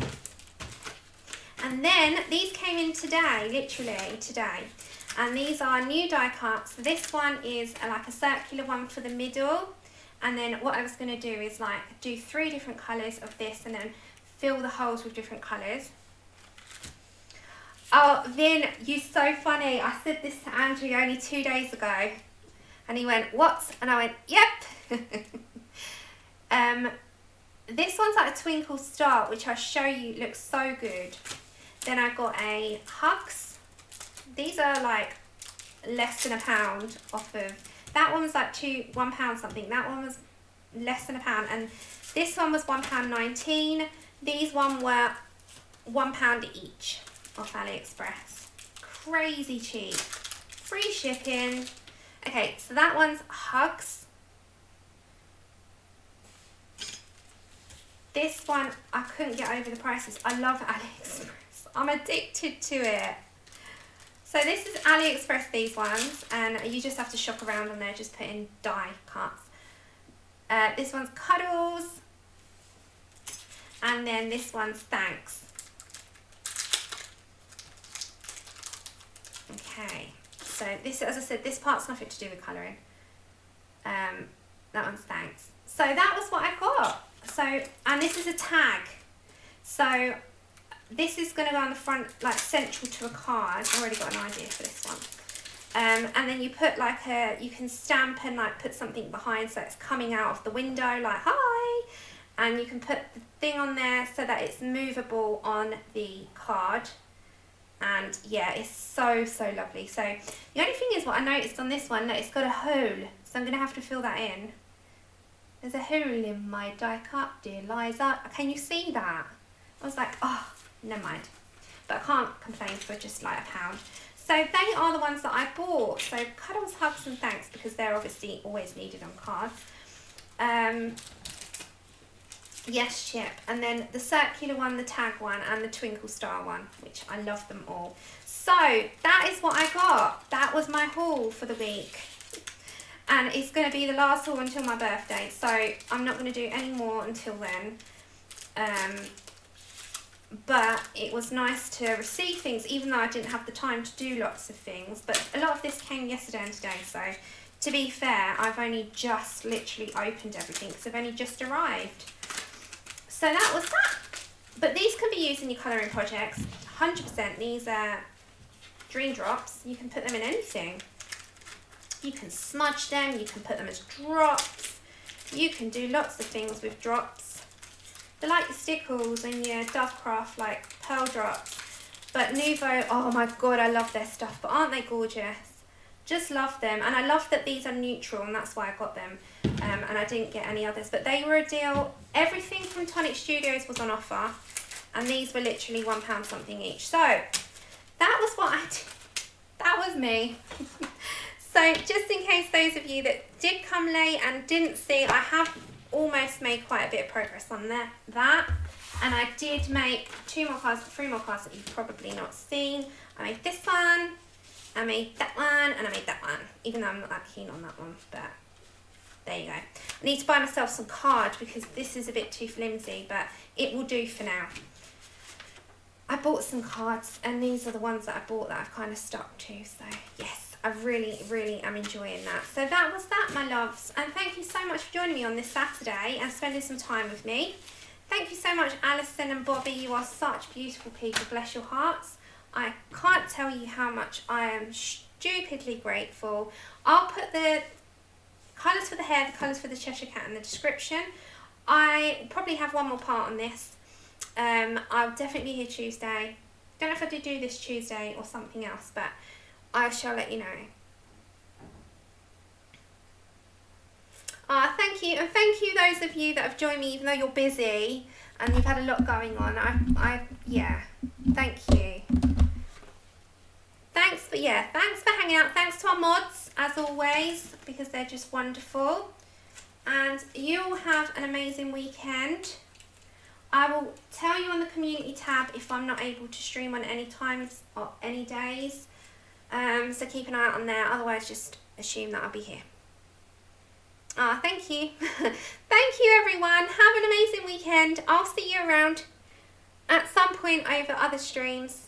And then these came in today, literally today. And these are new die cuts. This one is like a circular one for the middle. And then what I was going to do is like do 3 different colours of this and then fill the holes with different colours. Oh, Vin, you're so funny. I said this to Andrew only 2 days ago. And he went, what? And I went, yep. This one's like a twinkle star, which I'll show you looks so good. Then I got a Hugs. These are like less than £1 off of, that one was like £1 something. That one was less than £1. And this one was £1.19. These one were £1 each off AliExpress. Crazy cheap. Free shipping. Okay, so that one's Hugs. This one, I couldn't get over the prices. I love AliExpress. I'm addicted to it. So this is AliExpress, these ones, and you just have to shop around on there, just put in die cuts. This one's Cuddles, and then this one's Thanks. Okay, so this, as I said, this part's nothing to do with colouring. That one's Thanks. So that was what I got. So, and this is a tag. So this is going to go on the front, like central to a card. I already got an idea for this one. And then you put like you can stamp and like put something behind so it's coming out of the window like hi. And you can put the thing on there so that it's movable on the card. And yeah, it's so, so lovely. So the only thing is what I noticed on this one, that it's got a hole. So I'm going to have to fill that in. There's a hole in my die cut, dear Liza. Can you see that? I was like, oh. Never mind, but I can't complain for just like £1. So they are the ones that I bought. So Cuddles, Hugs and Thanks, because they're obviously always needed on cards. Yes, Chip. And then the circular one, the tag one, and the twinkle star one, which I love them all. So that is what I got. That was my haul for the week. And it's going to be the last haul until my birthday. So I'm not going to do any more until then. But it was nice to receive things, even though I didn't have the time to do lots of things. But a lot of this came yesterday and today, so to be fair, I've only just literally opened everything because I've only just arrived. So that was that. But these can be used in your colouring projects, 100%. These are Dream Drops. You can put them in anything. You can smudge them, you can put them as drops. You can do lots of things with drops. They're like your stickles and your Dovecraft, like pearl drops. But Nouveau, oh my god, I love their stuff. But aren't they gorgeous? Just love them. And I love that these are neutral, and that's why I got them. And I didn't get any others. But they were a deal. Everything from Tonic Studios was on offer. And these were literally £1 something each. So, that was what I did. That was me. So, just in case those of you that did come late and didn't see, I have almost made quite a bit of progress on that. And I did make 3 more cards that you've probably not seen. I made this one, I made that one, and I made that one. Even though I'm not that keen on that one, but there you go. I need to buy myself some cards because this is a bit too flimsy, but it will do for now. I bought some cards, and these are the ones that I bought that I've kind of stuck to, so yes, I really, really am enjoying that. So that was that, my loves, and thank you so much for joining me on this Saturday and spending some time with me. Thank you so much, Alison and Bobby. You are such beautiful people. Bless your hearts. I can't tell you how much I am stupidly grateful. I'll put the colours for the hair, the colours for the Cheshire Cat in the description. I probably have one more part on this. I'll definitely be here Tuesday. Don't know if I do this Tuesday or something else, but I shall let you know. Thank you, and thank you those of you that have joined me even though you're busy and you've had a lot going on. Yeah, thank you. Thanks for hanging out. Thanks to our mods as always, because they're just wonderful. And you all have an amazing weekend. I will tell you on the community tab if I'm not able to stream on any times or any days. So keep an eye out on there, otherwise just assume that I'll be here. Thank you. Thank you everyone. Have an amazing weekend. I'll see you around at some point over other streams.